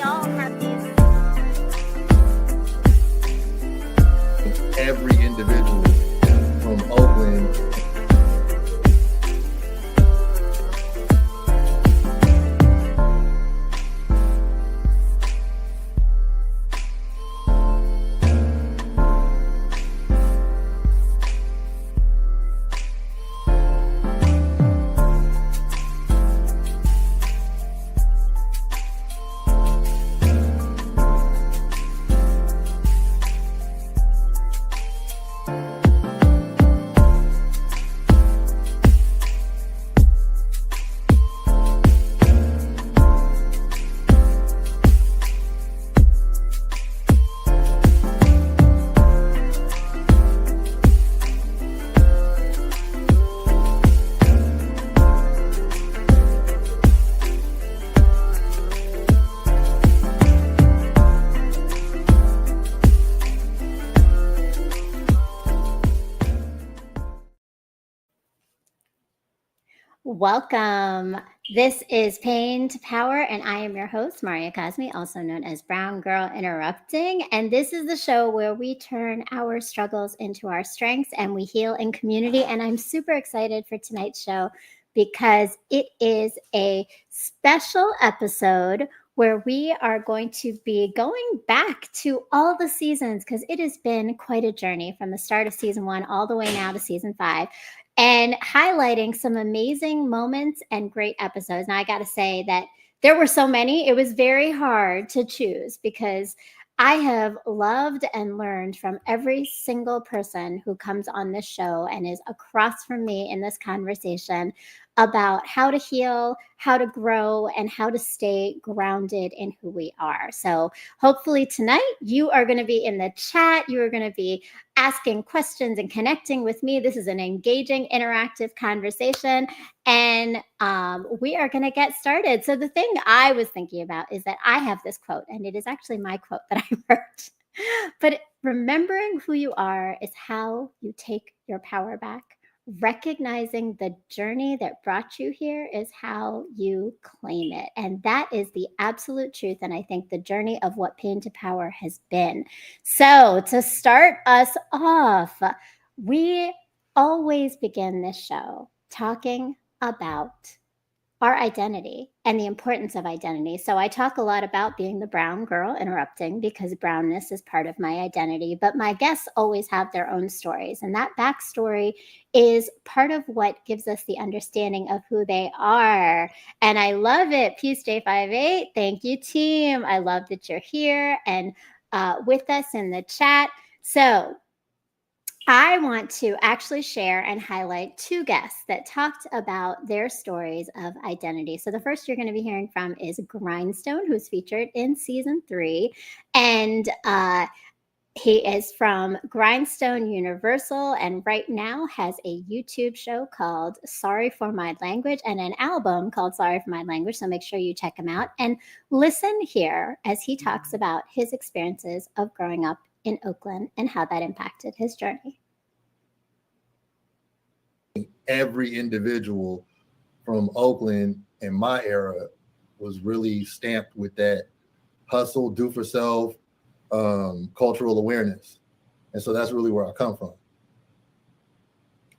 all have these. Every individual from Oakland. Welcome. This is Pain to Power, and I am your host, Maria Cosme, also known as Brown Girl Interrupting. And this is the show where we turn our struggles into our strengths and we heal in community. And I'm super excited for tonight's show because it is a special episode where we are going to be going back to all the seasons because it has been quite a journey from the start of season 1 all the way now to season 5. And highlighting some amazing moments and great episodes. Now, I got to say that there were so many, it was very hard to choose because I have loved and learned from every single person who comes on this show and is across from me in this conversation about how to heal, how to grow, and how to stay grounded in who we are. So hopefully tonight you are going to be in the chat. You are going to be asking questions and connecting with me. This is an engaging, interactive conversation, and we are going to get started. So the thing I was thinking about is that I have this quote, and it is actually my quote that I wrote. But remembering who you are is how you take your power back. Recognizing the journey that brought you here is how you claim it. And that is the absolute truth. And I think the journey of what Pain to Power has been. So to start us off, we always begin this show talking about our identity and the importance of identity. So I talk a lot about being the brown girl interrupting because brownness is part of my identity, but my guests always have their own stories. And that backstory is part of what gives us the understanding of who they are. And I love it. Peace J58. Thank you, team. I love that you're here and with us in the chat. So I want to actually share and highlight 2 guests that talked about their stories of identity. So the first you're going to be hearing from is Grindstone, who's featured in season 3. And he is from Grindstone Universal and right now has a YouTube show called Sorry for My Language and an album called Sorry for My Language. So make sure you check him out and listen here as he talks about his experiences of growing up in Oakland and how that impacted his journey. Every individual from Oakland in my era was really stamped with that hustle, do for self, cultural awareness. And so that's really where I come from.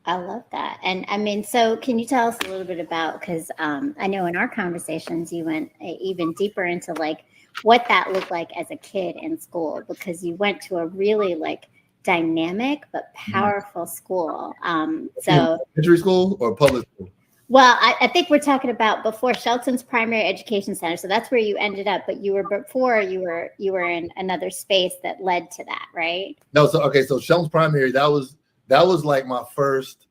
I love that. And I mean, so can you tell us a little bit about, because I know in our conversations you went even deeper into like what that looked like as a kid in school, because you went to a really like dynamic but powerful school. So elementary school or public school? Well, I think we're talking about before Shelton's Primary Education Center. So that's where you ended up, but you were in another space that led to that, right? No, so Shelton's Primary, that was like my first.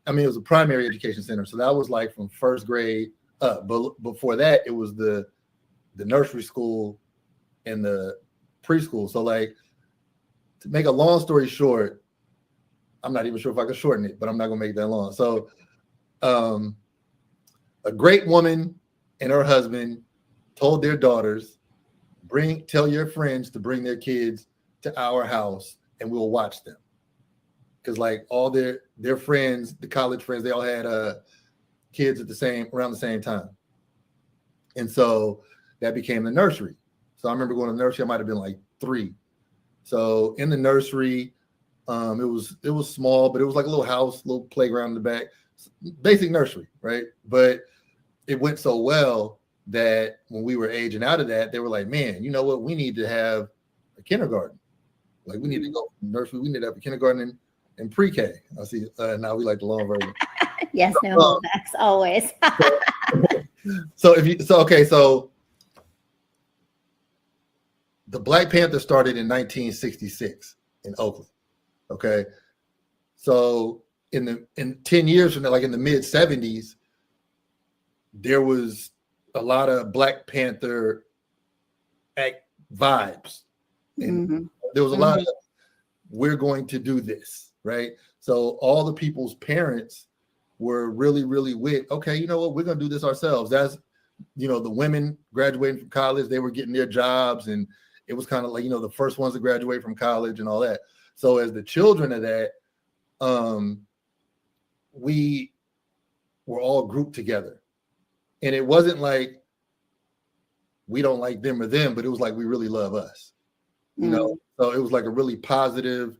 I mean, it was a primary education center, so that was like from first grade up. But before that, it was the nursery school and the preschool. So like, to make a long story short, I'm not even sure if I can shorten it, but I'm not gonna make it that long. So a great woman and her husband told their daughters, tell your friends to bring their kids to our house and we'll watch them. Because like all their friends, the college friends, they all had kids around the same time. And so that became the nursery. So I remember going to nursery. I might have been like 3. So in the nursery, it was small, but it was like a little house, little playground in the back, basic nursery, right? But it went so well that when we were aging out of that, they were like, man, you know what? We need to have a kindergarten. Like, we need to go from nursery. We need to have a kindergarten and pre-K. I see. Now we like the long version. Yes, no holdbacks, always. So the Black Panther started in 1966 in Oakland. Okay. So in 10 years from now, like in the mid 70s, there was a lot of Black Panther vibes. And there was a lot of, we're going to do this, right? So all the people's parents were really, really with, okay, you know what, we're going to do this ourselves. That's, the women graduating from college, they were getting their jobs, and it was kind of like, the first ones to graduate from college and all that. So as the children of that, we were all grouped together. And it wasn't like we don't like them or them, but it was like we really love us. So it was like a really positive.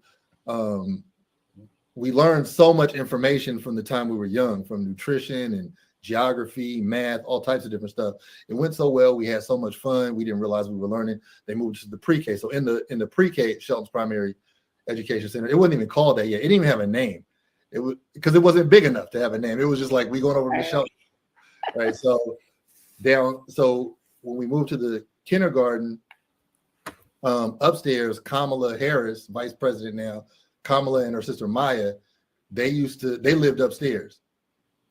We learned so much information from the time we were young, from nutrition and geography, math, all types of different stuff. It went so well. We had so much fun. We didn't realize we were learning. They moved to the pre-K. So in the pre-K, Shelton's Primary Education Center, it wasn't even called that yet. It didn't even have a name. It was because it wasn't big enough to have a name. It was just like, we going over to Shelton. Right. So when we moved to the kindergarten, upstairs, Kamala Harris, vice president now, Kamala and her sister Maya, they lived upstairs,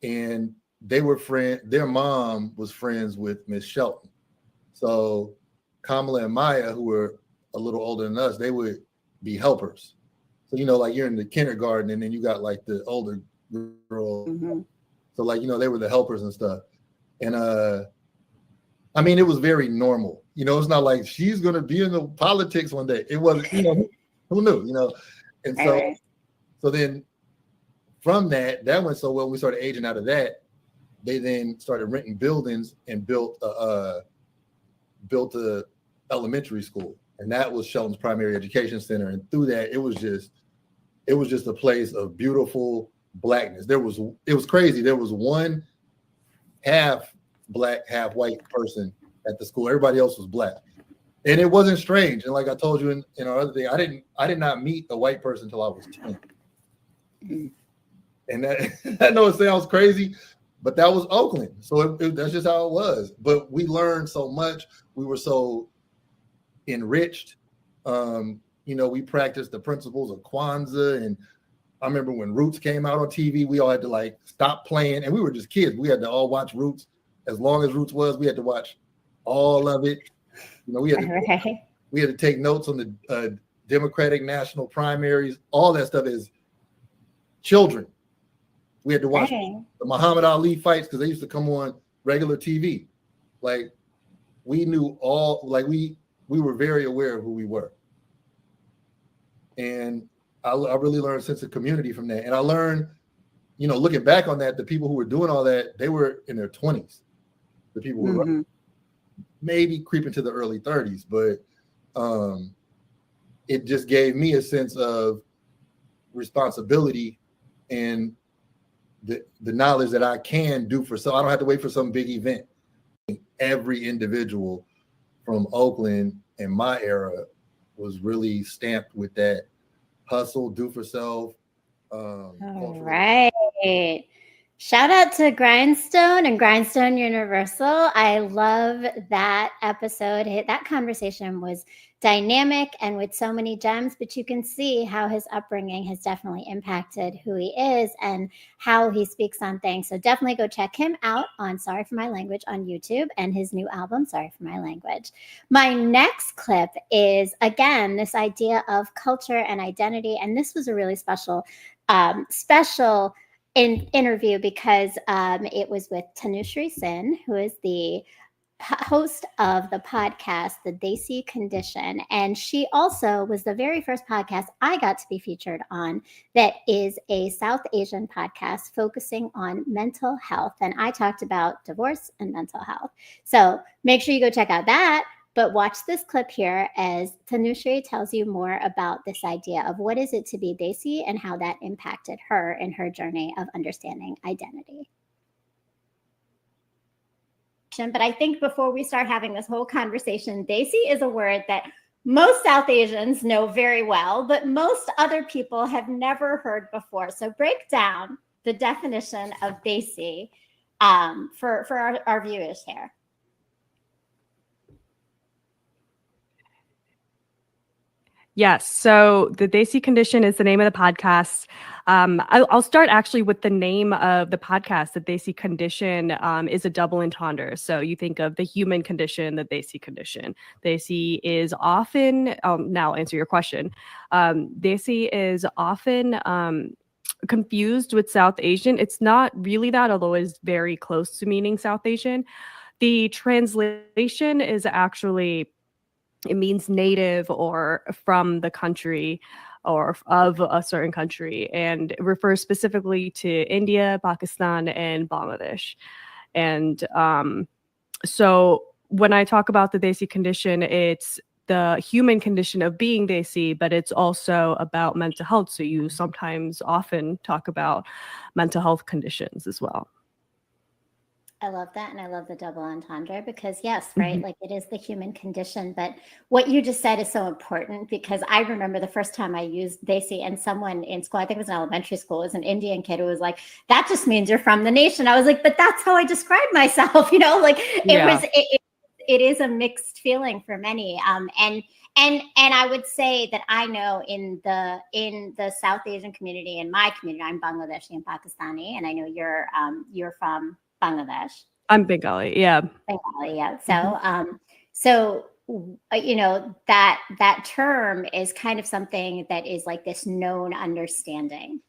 and their mom was friends with Miss Shelton. So Kamala and Maya, who were a little older than us, they would be helpers. So, like you're in the kindergarten, and then you got like the older girl. So like, they were the helpers and stuff. And I mean, it was very normal. It's not like she's going to be in the politics one day. It wasn't, who knew, And so then from that went so well, we started aging out of that. They then started renting buildings and built a elementary school. And that was Shelton's Primary Education Center. And through that, it was just a place of beautiful Blackness. It was crazy. There was one half Black, half white person at the school. Everybody else was Black. And it wasn't strange. And like I told you in our other thing, I did not meet a white person until I was 10. And that, I know it sounds crazy, but that was Oakland. So that's just how it was. But we learned so much. We were so enriched. We practiced the principles of Kwanzaa. And I remember when Roots came out on TV, we all had to like stop playing. And we were just kids. We had to all watch Roots. As long as Roots was, we had to watch all of it. We had to take notes on the Democratic national primaries, all that stuff as children. We had to watch the Muhammad Ali fights because they used to come on regular TV. Like, we knew all, like we were very aware of who we were. And I really learned a sense of community from that. And I learned, looking back on that, the people who were doing all that, they were in their 20s. The people who were maybe creeping to the early 30s, but it just gave me a sense of responsibility and the knowledge that I can do so I don't have to wait for some big event. Every individual from Oakland in my era was really stamped with that hustle, do for self. All right. Shout out to Grindstone and Grindstone Universal. I love that episode. That conversation was dynamic and with so many gems, but you can see how his upbringing has definitely impacted who he is and how he speaks on things. So definitely go check him out on Sorry for My Language on YouTube and his new album, Sorry for My Language. My next clip is, again, this idea of culture and identity. And this was a really special interview because it was with Tanushree Sin, who is the host of the podcast, The Desi Condition. And she also was the very first podcast I got to be featured on that is a South Asian podcast focusing on mental health. And I talked about divorce and mental health. So make sure you go check out that. But watch this clip here as Tanushree tells you more about this idea of what is it to be Desi and how that impacted her in her journey of understanding identity. But I think before we start having this whole conversation, Desi is a word that most South Asians know very well, but most other people have never heard before. So break down the definition of Desi for our viewers here. Yes. So the Desi Condition is the name of the podcast. I'll start actually with the name of the podcast. The Desi Condition is a double entendre. So you think of the human condition, the Desi Condition. Desi is often, now answer your question. Desi is often confused with South Asian. It's not really that, although it's very close to meaning South Asian. The translation is actually, it means native or from the country or of a certain country, and it refers specifically to India, Pakistan, and Bangladesh. And so when I talk about the Desi Condition, it's the human condition of being Desi, but it's also about mental health. So you sometimes often talk about mental health conditions as well. I love that. And I love the double entendre because yes, right. Like it is the human condition, but what you just said is so important because I remember the first time I used Desi and someone in school, I think it was in elementary school, was an Indian kid who was like, that just means you're from the nation. I was like, but that's how I describe myself, like it is a mixed feeling for many. And I would say that I know in the South Asian community, in my community, I'm Bangladeshi and Pakistani, and I know you're from Bangladesh. I'm Bengali, yeah. Bengali, yeah. So, that term is kind of something that is like this known understanding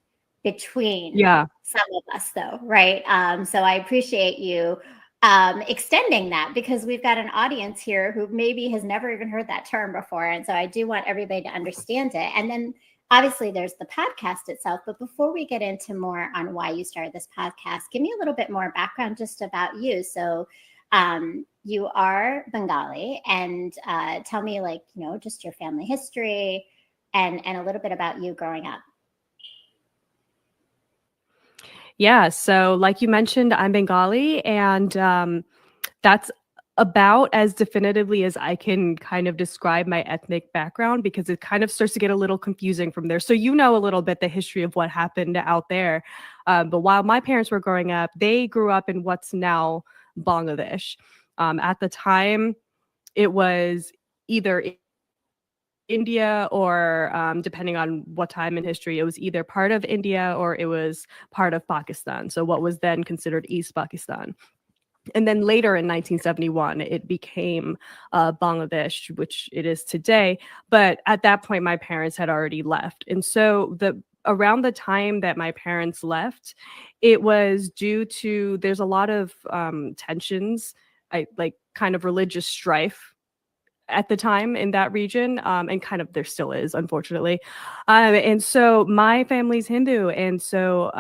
between some of us, though, right? So I appreciate you extending that because we've got an audience here who maybe has never even heard that term before, and so I do want everybody to understand it. And then obviously there's the podcast itself, but before we get into more on why you started this podcast, give me a little bit more background just about you. So you are Bengali, and tell me just your family history and a little bit about you growing up. Yeah, so like you mentioned, I'm Bengali, and that's about as definitively as I can kind of describe my ethnic background because it kind of starts to get a little confusing from there. So a little bit the history of what happened out there. But while my parents were growing up, they grew up in what's now Bangladesh. At the time, it was either India or depending on what time in history, it was either part of India or it was part of Pakistan. So what was then considered East Pakistan. And then later in 1971, it became Bangladesh, which it is today. But at that point, my parents had already left. And so around the time that my parents left, it was due to, there's a lot of tensions, kind of religious strife at the time in that region, and kind of there still is, unfortunately. And so my family's Hindu, and so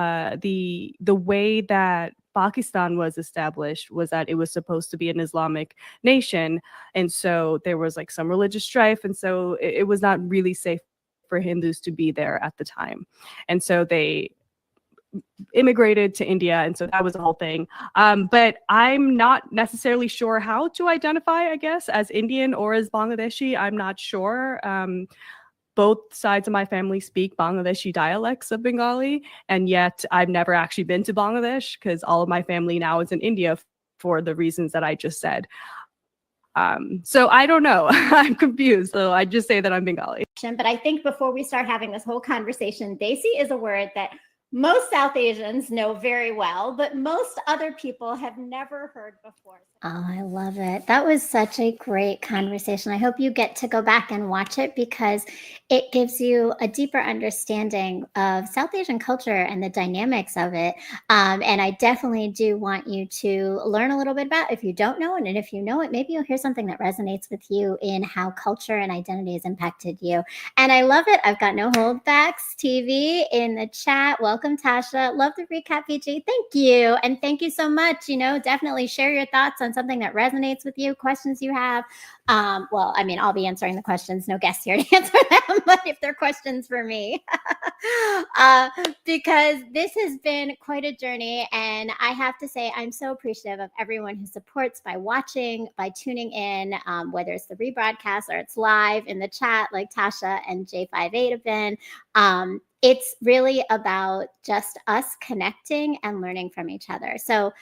the way that Pakistan was established was that it was supposed to be an Islamic nation, and so there was some religious strife, and so it was not really safe for Hindus to be there at the time, and so they immigrated to India, and so that was the whole thing. But I'm not necessarily sure how to identify, I guess, as Indian or as Bangladeshi. I'm not sure. Both sides of my family speak Bangladeshi dialects of Bengali, and yet I've never actually been to Bangladesh because all of my family now is in India for the reasons that I just said. So I don't know. I'm confused. So I just say that I'm Bengali. But I think before we start having this whole conversation, Desi is a word that most South Asians know very well, but most other people have never heard before. Oh, I love it. That was such a great conversation. I hope you get to go back and watch it because it gives you a deeper understanding of South Asian culture and the dynamics of it. And I definitely do want you to learn a little bit about, if you don't know it, and if you know it, maybe you'll hear something that resonates with you in how culture and identity has impacted you. And I love it. I've got No Holdbacks TV in the chat. Welcome Welcome, Tasha. Love the recap, PG. Thank you. And thank you so much. Definitely share your thoughts on something that resonates with you, questions you have. Well, I mean, I'll be answering the questions. No guests here to answer them, but if they're questions for me, because this has been quite a journey. And I have to say, I'm so appreciative of everyone who supports by watching, by tuning in, whether it's the rebroadcast or it's live in the chat, like Tasha and J58 have been. It's really about just us connecting and learning from each other. So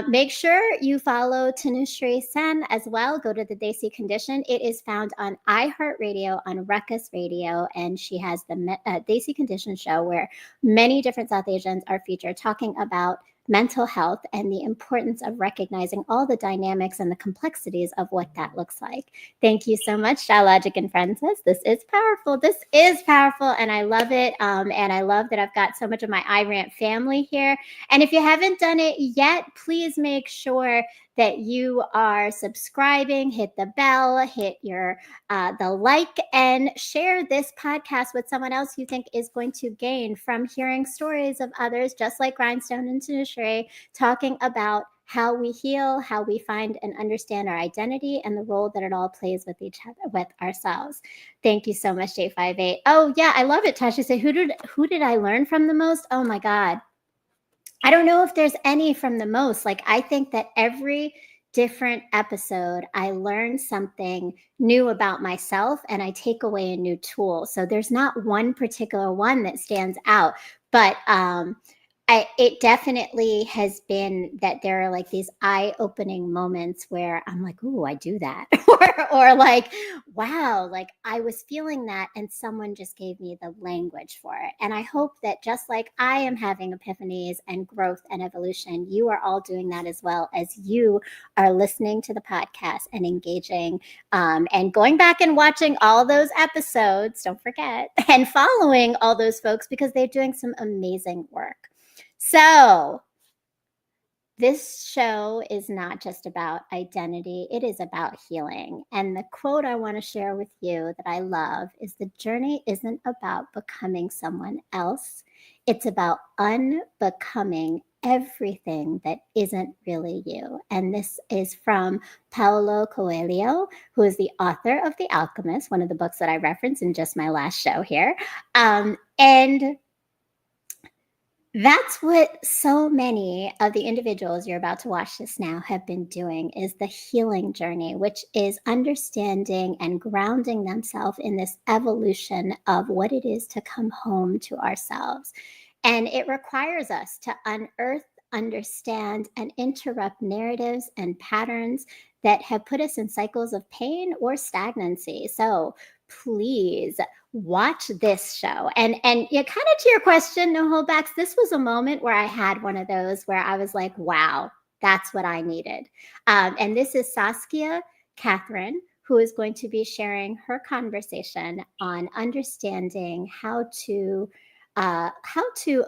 make sure you follow Tanushree Sen as well. Go to the Desi Condition. It is found on iHeartRadio, on Ruckus Radio, and she has the Desi Condition show where many different South Asians are featured talking about mental health and the importance of recognizing all the dynamics and the complexities of what that looks like. Thank you so much, Dialogic and Friends. This is powerful. This is powerful, and I love it. And I love that I've got so much of my iRant family here. And if you haven't done it yet, please make sure that you are subscribing, hit the bell, hit the like, and share this podcast with someone else you think is going to gain from hearing stories of others, just like Grindstone and Tanushree, talking about how we heal, how we find and understand our identity, and the role that it all plays with each other, with ourselves. Thank you so much, J58. Oh yeah, I love it. Tasha said, who did I learn from the most? Oh my God. I don't know if there's any from the most. Like, I think that every different episode, I learn something new about myself and I take away a new tool. So there's not one particular one that stands out, but it definitely has been that there are like these eye-opening moments where I'm like, "Ooh, I do that," or like, "Wow, like I was feeling that, and someone just gave me the language for it." And I hope that just like I am having epiphanies and growth and evolution, you are all doing that as well, as you are listening to the podcast and engaging, and going back and watching all those episodes. Don't forget, and following all those folks because they're doing some amazing work. So this show is not just about identity, it is about healing. And the quote I want to share with you that I love is, "The journey isn't about becoming someone else. It's about unbecoming everything that isn't really you." And this is from Paulo Coelho, who is the author of The Alchemist, one of the books that I referenced in just my last show here. And that's what so many of the individuals you're about to watch this now have been doing, is the healing journey, which is understanding and grounding themselves in this evolution of what it is to come home to ourselves. And it requires us to unearth, understand, and interrupt narratives and patterns that have put us in cycles of pain or stagnancy. So please watch this show. And yeah, kind of to your question, no holdbacks, this was a moment where I had one of those where I was like, wow, that's what I needed. And this is Saskia Catherine, who is going to be sharing her conversation on understanding how to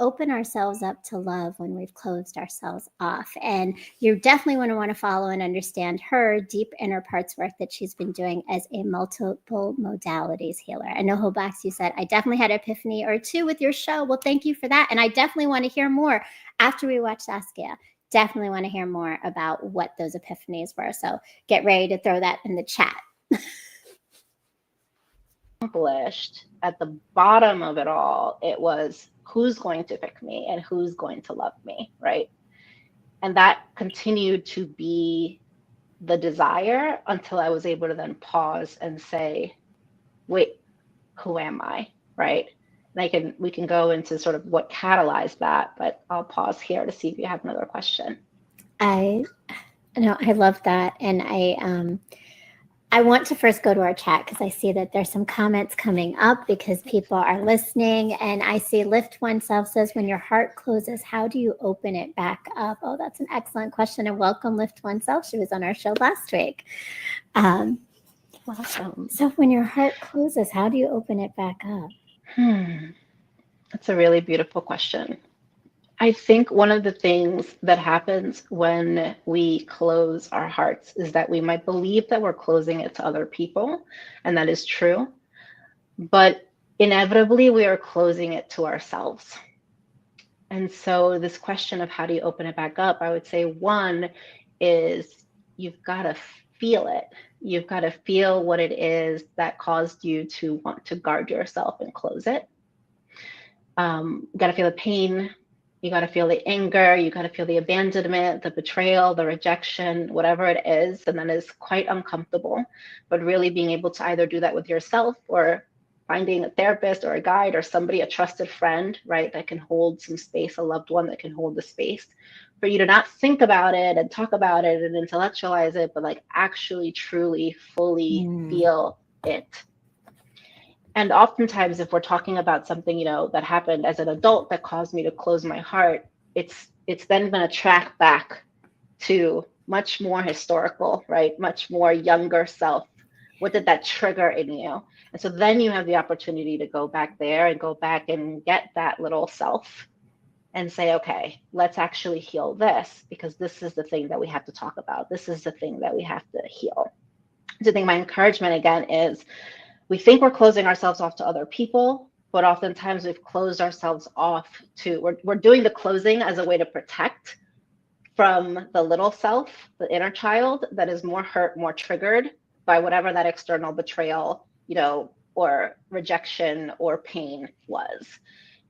open ourselves up to love when we've closed ourselves off. And you definitely want to follow and understand her deep inner parts work that she's been doing as a multiple modalities healer. And no holdbacks, you said, I definitely had an epiphany or two with your show. Well, thank you for that. And I definitely want to hear more after we watch Saskia. Definitely want to hear more about what those epiphanies were. So get ready to throw that in the chat. Accomplished at the bottom of it all, it was who's going to pick me and who's going to love me, right? And that continued to be the desire until I was able to then pause and say, wait, who am I, right? And we can go into sort of what catalyzed that, but I'll pause here to see if you have another question. I love that. And I want to first go to our chat because I see that there's some comments coming up because people are listening. And I see Lift Oneself says, when your heart closes, how do you open it back up? Oh, that's an excellent question. And welcome, Lift Oneself. She was on our show last week. Welcome. So when your heart closes, how do you open it back up? That's a really beautiful question. I think one of the things that happens when we close our hearts is that we might believe that we're closing it to other people, and that is true. But inevitably, we are closing it to ourselves. And so this question of how do you open it back up, I would say one is you've got to feel it. You've got to feel what it is that caused you to want to guard yourself and close it. You got to feel the pain. You got to feel the anger. You got to feel the abandonment, the betrayal, the rejection, whatever it is. And that is quite uncomfortable. But really being able to either do that with yourself or finding a therapist or a guide or somebody, a trusted friend, right, that can hold some space, a loved one that can hold the space for you to not think about it and talk about it and intellectualize it, but like actually, truly, fully feel it. And oftentimes, if we're talking about something, you know, that happened as an adult that caused me to close my heart, it's then going to track back to much more historical, right? Much more younger self. What did that trigger in you? And so then you have the opportunity to go back there and go back and get that little self and say, okay, let's actually heal this, because this is the thing that we have to talk about. This is the thing that we have to heal. So I think my encouragement again is, we think we're closing ourselves off to other people, but oftentimes we've closed ourselves off to, we're doing the closing as a way to protect from the little self, the inner child that is more hurt, more triggered by whatever that external betrayal, you know, or rejection or pain was.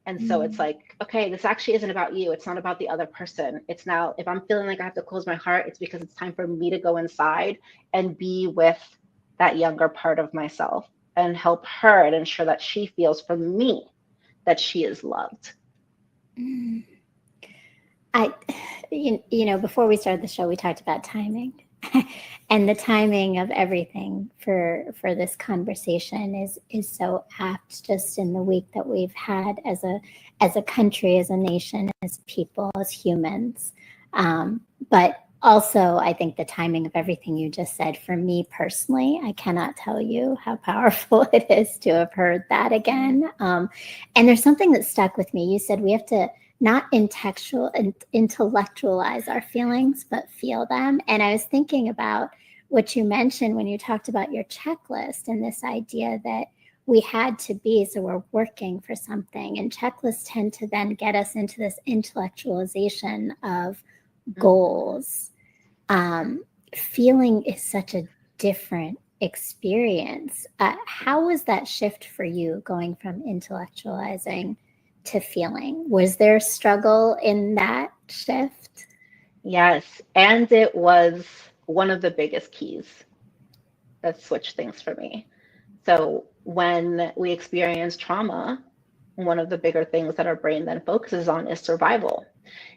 And so it's like, okay, this actually isn't about you. It's not about the other person. It's now, if I'm feeling like I have to close my heart, it's because it's time for me to go inside and be with that younger part of myself and help her and ensure that she feels from me that she is loved. You know, before we started the show, we talked about timing. And the timing of everything for this conversation is so apt, just in the week that we've had as a country, as a nation, as people, as humans. But also, I think the timing of everything you just said, for me personally, I cannot tell you how powerful it is to have heard that again. And there's something that stuck with me. You said we have to not intellectualize our feelings, but feel them. And I was thinking about what you mentioned when you talked about your checklist and this idea that we had to be, so we're working for something. And checklists tend to then get us into this intellectualization of goals. Feeling is such a different experience. How was that shift for you, going from intellectualizing to feeling? Was there a struggle in that shift? Yes, and it was one of the biggest keys that switched things for me. So when we experience trauma, one of the bigger things that our brain then focuses on is survival.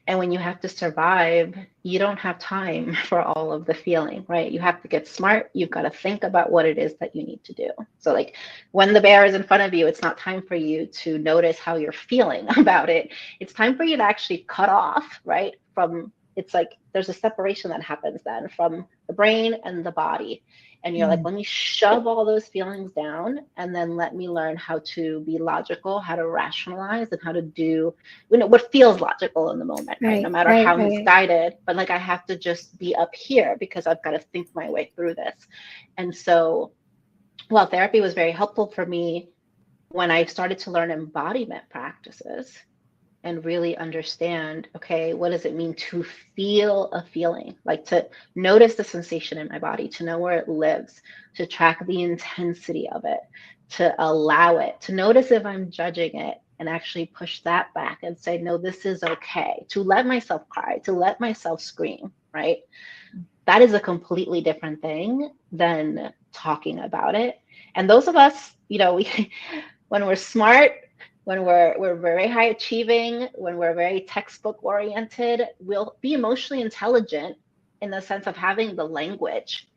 And when you have to survive, you don't have time for all of the feeling, right? You have to get smart. You've got to think about what it is that you need to do. So like when the bear is in front of you, it's not time for you to notice how you're feeling about it. It's time for you to actually cut off, right? It's like there's a separation that happens then from the brain and the body. And you're like, let me shove all those feelings down, and then let me learn how to be logical, how to rationalize, and how to do, you know, what feels logical in the moment, right? No matter how misguided, but like I have to just be up here because I've got to think my way through this. And so, while therapy was very helpful for me, when I started to learn embodiment practices and really understand, okay, what does it mean to feel a feeling? Like to notice the sensation in my body, to know where it lives, to track the intensity of it, to allow it, to notice if I'm judging it and actually push that back and say, no, this is okay, to let myself cry, to let myself scream, right? That is a completely different thing than talking about it. And those of us, you know, when we're smart, when we're very high achieving, when we're very textbook oriented, we'll be emotionally intelligent in the sense of having the language.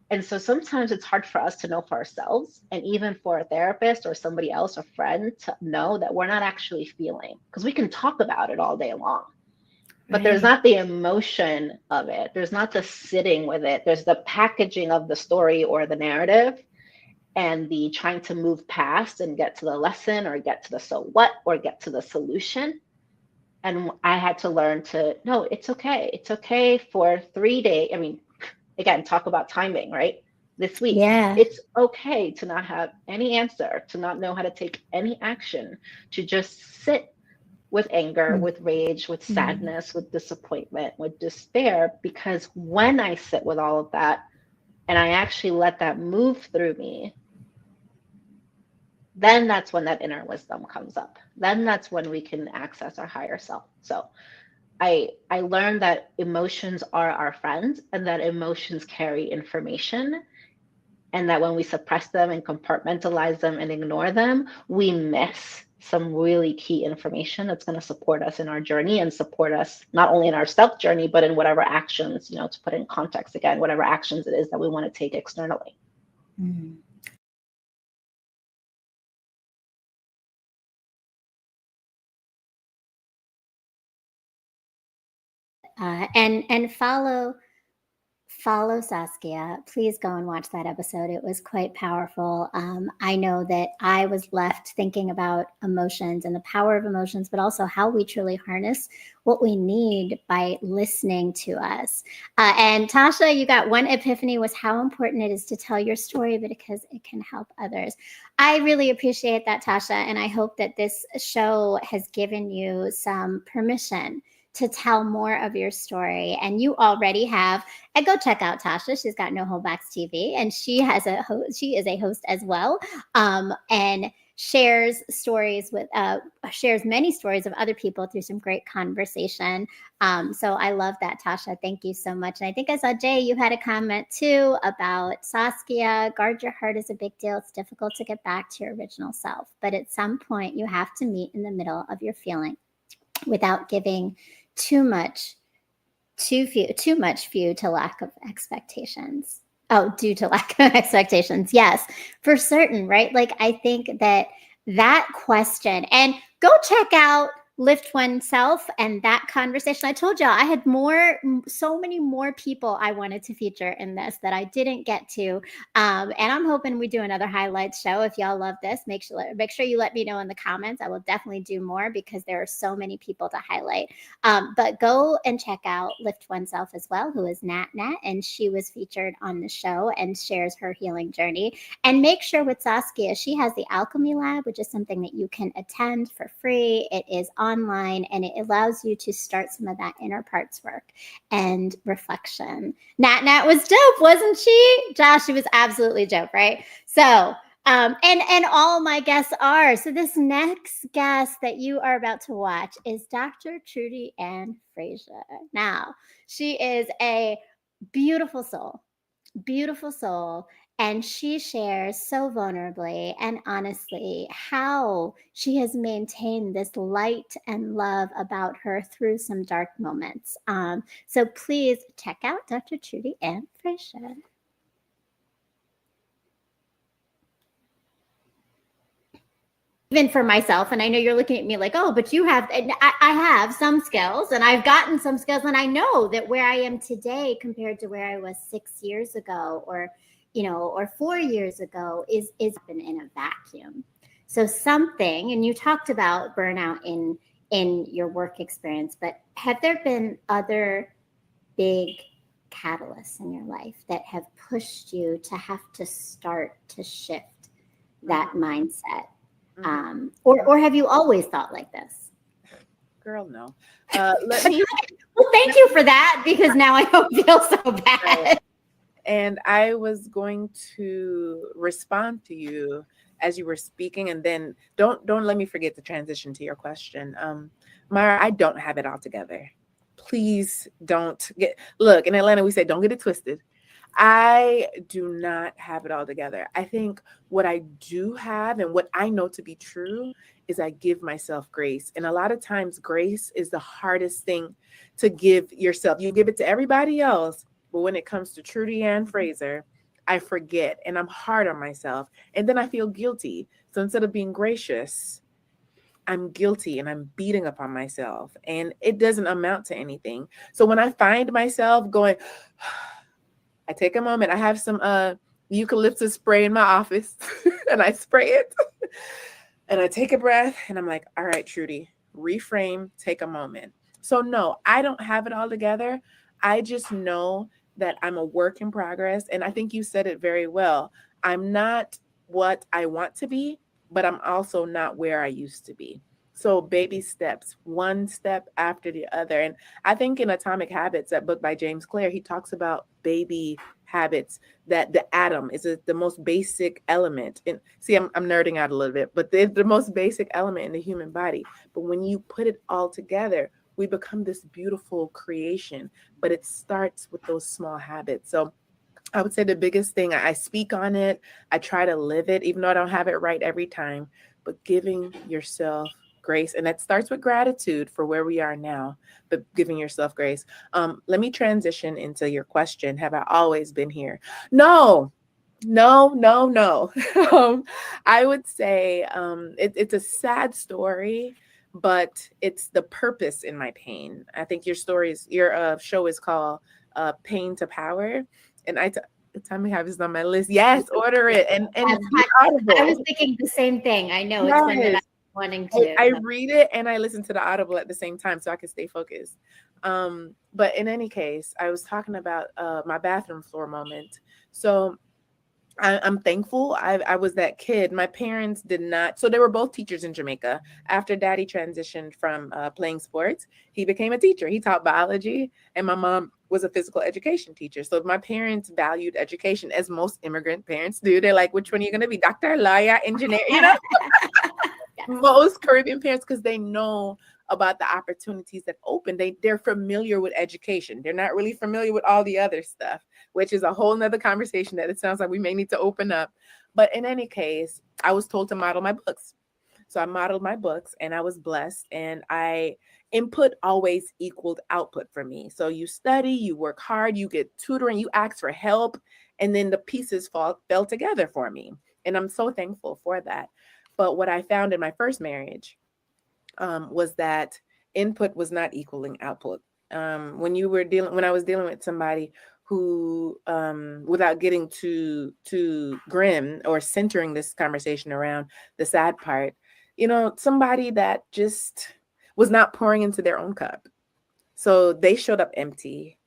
And so sometimes it's hard for us to know for ourselves, and even for a therapist or somebody else, a friend, to know that we're not actually feeling, because we can talk about it all day long. But there's not the emotion of it. There's not the sitting with it. There's the packaging of the story or the narrative, and the trying to move past and get to the lesson or get to the so what or get to the solution. And I had to learn to, no, it's okay. It's okay for 3 days. I mean, again, talk about timing, right? This week, it's okay to not have any answer, to not know how to take any action, to just sit with anger, with rage, with sadness, with disappointment, with despair, because when I sit with all of that and I actually let that move through me, then that's when that inner wisdom comes up. Then that's when we can access our higher self. So I learned that emotions are our friends and that emotions carry information, and that when we suppress them and compartmentalize them and ignore them, we miss some really key information that's going to support us in our journey and support us not only in our self journey, but in whatever actions, to put in context again, whatever actions it is that we want to take externally. Mm. And follow Saskia. Please go and watch that episode. It was quite powerful. I know that I was left thinking about emotions and the power of emotions, but also how we truly harness what we need by listening to us. And Tasha, you got one epiphany, was how important it is to tell your story, but because it can help others. I really appreciate that, Tasha. And I hope that this show has given you some permission to tell more of your story. And you already have. And go check out Tasha. She's got No Holdbacks TV, and she is a host as well, and shares many stories of other people through some great conversation. So I love that, Tasha. Thank you so much. And I think I saw Jay, you had a comment too about Saskia. Guard your heart is a big deal. It's difficult to get back to your original self, but at some point you have to meet in the middle of your feeling without giving too much view to lack of expectations. Oh, due to lack of expectations. Yes, for certain, right? Like, I think that question, and go check out Lift Oneself and that conversation. I told y'all I had so many more people I wanted to feature in this that I didn't get to. And I'm hoping we do another highlights show. If y'all love this, make sure you let me know in the comments. I will definitely do more because there are so many people to highlight. But go and check out Lift Oneself as well, who is Nat, and she was featured on the show and shares her healing journey. And make sure with Saskia, she has the Alchemy Lab, which is something that you can attend for free. It is online, and it allows you to start some of that inner parts work and reflection. Nat was dope, wasn't she? Josh, she was absolutely dope, right? So, and all my guests are. So this next guest that you are about to watch is Dr. Trudy Ann Frazier. Now, she is a beautiful soul. And she shares so vulnerably and honestly how she has maintained this light and love about her through some dark moments. So please check out Dr. Trudy Ann Frazier. Even for myself, and I know you're looking at me like, oh, but you have, and I have some skills, and I've gotten some skills, and I know that where I am today compared to where I was 6 years ago, or 4 years ago, is been in a vacuum. So something, and you talked about burnout in your work experience, but have there been other big catalysts in your life that have pushed you to have to start to shift that mindset? Or have you always thought like this? Girl, no. Let me. Well, thank you for that, because now I don't feel so bad. And I was going to respond to you as you were speaking, and then don't let me forget to transition to your question. Mara, I don't have it all together. Please don't look, in Atlanta we say don't get it twisted. I do not have it all together. I think what I do have and what I know to be true is I give myself grace. And a lot of times grace is the hardest thing to give yourself. You give it to everybody else, but when it comes to Trudy Ann Frazier, I forget and I'm hard on myself. And then I feel guilty. So instead of being gracious, I'm guilty and I'm beating up on myself, and it doesn't amount to anything. So when I find myself going, I take a moment. I have some eucalyptus spray in my office and I spray it and I take a breath and I'm like, all right, Trudy, reframe, take a moment. So no, I don't have it all together. I just know that I'm a work in progress. And I think you said it very well. I'm not what I want to be, but I'm also not where I used to be. So baby steps, one step after the other. And I think in Atomic Habits, that book by James Clear, he talks about baby habits, that the atom is the most basic element. And see, I'm nerding out a little bit, but the most basic element in the human body. But when you put it all together, we become this beautiful creation. But it starts with those small habits. So I would say the biggest thing, I speak on it, I try to live it, even though I don't have it right every time, but giving yourself grace. And that starts with gratitude for where we are now, but giving yourself grace. Let me transition into your question. Have I always been here? No, no, no, no. I would say it's a sad story, but it's the purpose in my pain. I think your show is called Pain to Power. And the time we have is on my list. Yes, order it and be audible. I was thinking the same thing. I know it's one that I'm wanting to. I read it and I listen to the audible at the same time so I can stay focused. But in any case, I was talking about my bathroom floor moment. So I'm thankful. I was that kid. My parents did not. So they were both teachers in Jamaica. After daddy transitioned from playing sports, he became a teacher. He taught biology, and my mom was a physical education teacher. So my parents valued education, as most immigrant parents do. They're like, which one are you going to be? Doctor, lawyer, engineer, Most Caribbean parents, because they know about the opportunities that open. They're familiar with education. They're not really familiar with all the other stuff, which is a whole nother conversation that it sounds like we may need to open up. But in any case, I was told to model my books. So I modeled my books and I was blessed, and input always equaled output for me. So you study, you work hard, you get tutoring, you ask for help, and then the pieces fell together for me. And I'm so thankful for that. But what I found in my first marriage was that input was not equaling output. When I was dealing with somebody who, without getting too grim or centering this conversation around the sad part, somebody that just was not pouring into their own cup. So they showed up empty.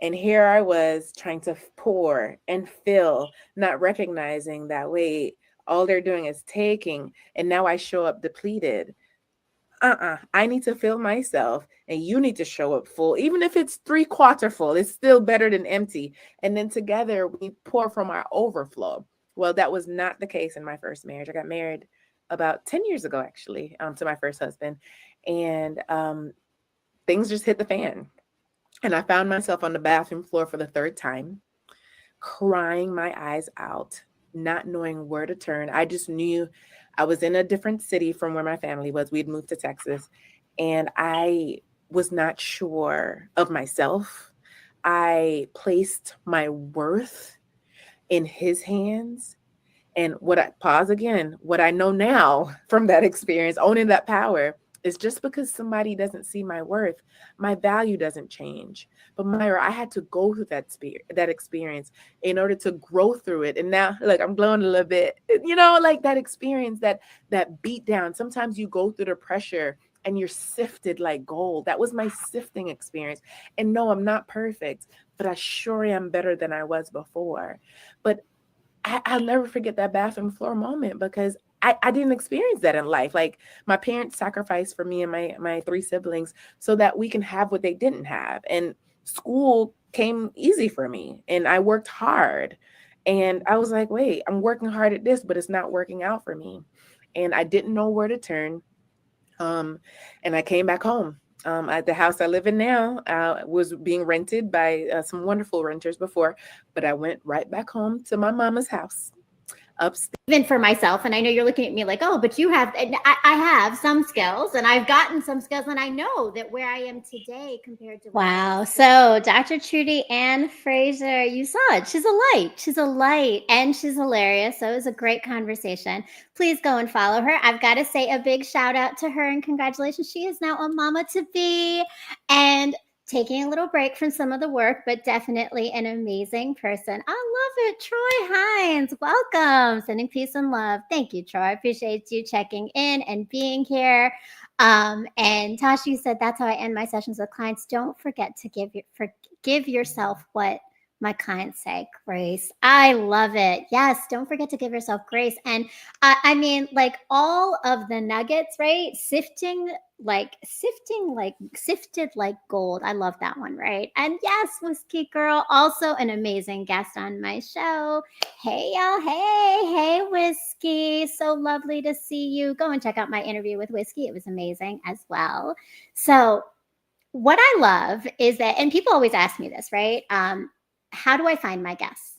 And here I was trying to pour and fill, not recognizing that, wait, all they're doing is taking. And now I show up depleted. I need to fill myself, and you need to show up full. Even if it's 3/4 full, it's still better than empty. And then together we pour from our overflow. Well, that was not the case in my first marriage. I got married about 10 years ago, actually, to my first husband. And things just hit the fan. And I found myself on the bathroom floor for the third time, crying my eyes out, not knowing where to turn. I just knew I was in a different city from where my family was. We'd moved to Texas, and I was not sure of myself. I placed my worth in his hands. And what I know now from that experience, owning that power, is just because somebody doesn't see my worth, my value doesn't change. But Myra, I had to go through that experience in order to grow through it. And now, like, I'm glowing a little bit, like that experience, that beat down. Sometimes you go through the pressure and you're sifted like gold. That was my sifting experience. And no, I'm not perfect, but I sure am better than I was before. But I'll never forget that bathroom floor moment, because I didn't experience that in life. Like, my parents sacrificed for me and my 3 siblings so that we can have what they didn't have. And school came easy for me, and I worked hard. And I was like, wait, I'm working hard at this, but it's not working out for me. And I didn't know where to turn. And I came back home. At the house I live in now, was being rented by some wonderful renters before, but I went right back home to my mama's house upstairs. Even for myself, and I know you're looking at me like, oh, but you have, and I have some skills, and I've gotten some skills, and I know that where I am today compared to wow. So Dr. Trudy Ann Fraser, you saw it. She's a light, and she's hilarious. So it was a great conversation. Please go and follow her. I've got to say a big shout out to her and congratulations. She is now a mama to be, and taking a little break from some of the work, but definitely an amazing person. I love it. Troy Hines, welcome. Sending peace and love. Thank you, Troy. I appreciate you checking in and being here. And Tasha, you said that's how I end my sessions with clients. Don't forget to give yourself what My clients say grace. I love it. Yes, don't forget to give yourself grace. And I mean, like all of the nuggets, right? Sifted like gold. I love that one, right? And yes, Whiskey Girl, also an amazing guest on my show. Hey, y'all. Hey, Whiskey. So lovely to see you. Go and check out my interview with Whiskey. It was amazing as well. So, what I love is that, and people always ask me this, right? How do I find my guests?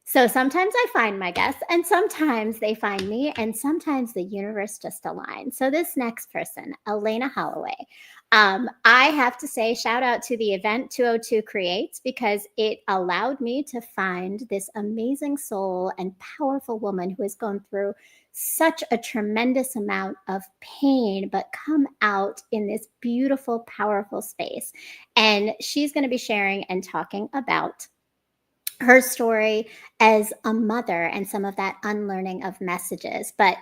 So sometimes I find my guests, and sometimes they find me, and sometimes the universe just aligns. So this next person, Elena Holloway, I have to say, shout out to the event 202 Creates, because it allowed me to find this amazing soul and powerful woman who has gone through such a tremendous amount of pain, but come out in this beautiful, powerful space. And she's going to be sharing and talking about her story as a mother and some of that unlearning of messages. But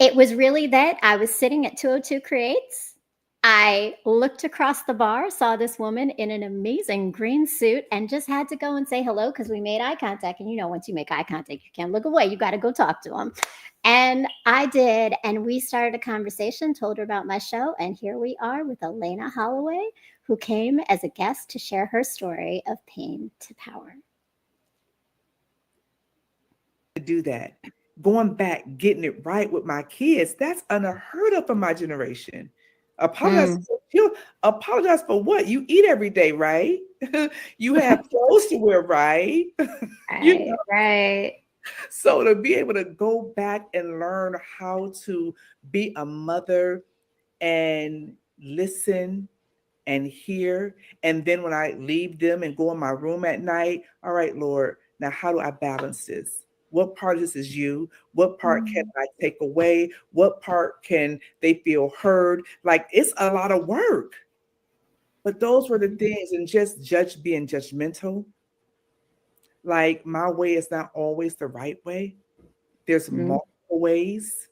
it was really that I was sitting at 202 Creates. I looked across the bar, saw this woman in an amazing green suit, and just had to go and say hello because we made eye contact. And once you make eye contact, you can't look away. You got to go talk to them. And I did. And we started a conversation, told her about my show. And here we are with Elena Holloway, who came as a guest to share her story of pain to power. To do that. Going back, getting it right with my kids, that's unheard of for my generation. Apologize for what? You eat every day, right? You have clothes to wear, right? Right. So to be able to go back and learn how to be a mother and listen and hear, and then when I leave them and go in my room at night, all right, Lord, now how do I balance this? What part of this is you? What part can I take away? What part can they feel heard? Like, it's a lot of work. But those were the things, and just being judgmental. Like, my way is not always the right way. There's multiple ways.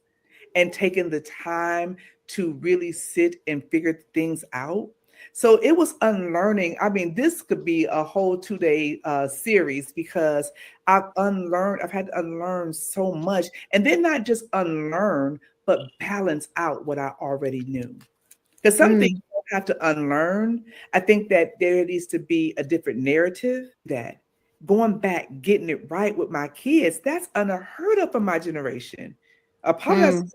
And taking the time to really sit and figure things out. So it was unlearning. I mean, this could be a whole 2-day series, because I've had to unlearn so much. And then not just unlearn, but balance out what I already knew. Because some things you don't have to unlearn. I think that there needs to be a different narrative. That going back, getting it right with my kids, that's unheard of for my generation. Apologize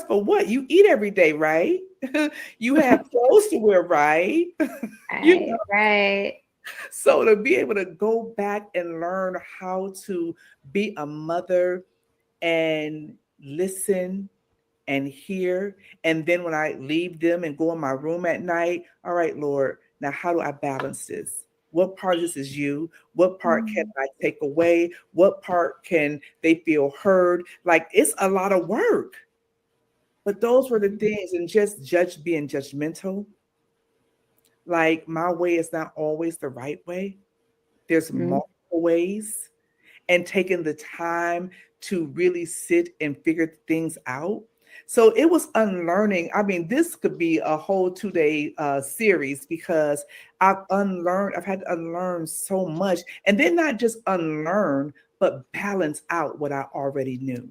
for what? You eat every day, right? You have clothes to wear, right? Right. So to be able to go back and learn how to be a mother and listen and hear, and then when I leave them and go in my room at night, all right, Lord, now how do I balance this? What part of this is you? What part can I take away? What part can they feel heard? Like, it's a lot of work. But those were the things, and just being judgmental. Like, my way is not always the right way. There's multiple ways. And taking the time to really sit and figure things out. So it was unlearning. I mean, this could be a whole 2-day series, because I've had to unlearn so much. And then not just unlearn, but balance out what I already knew.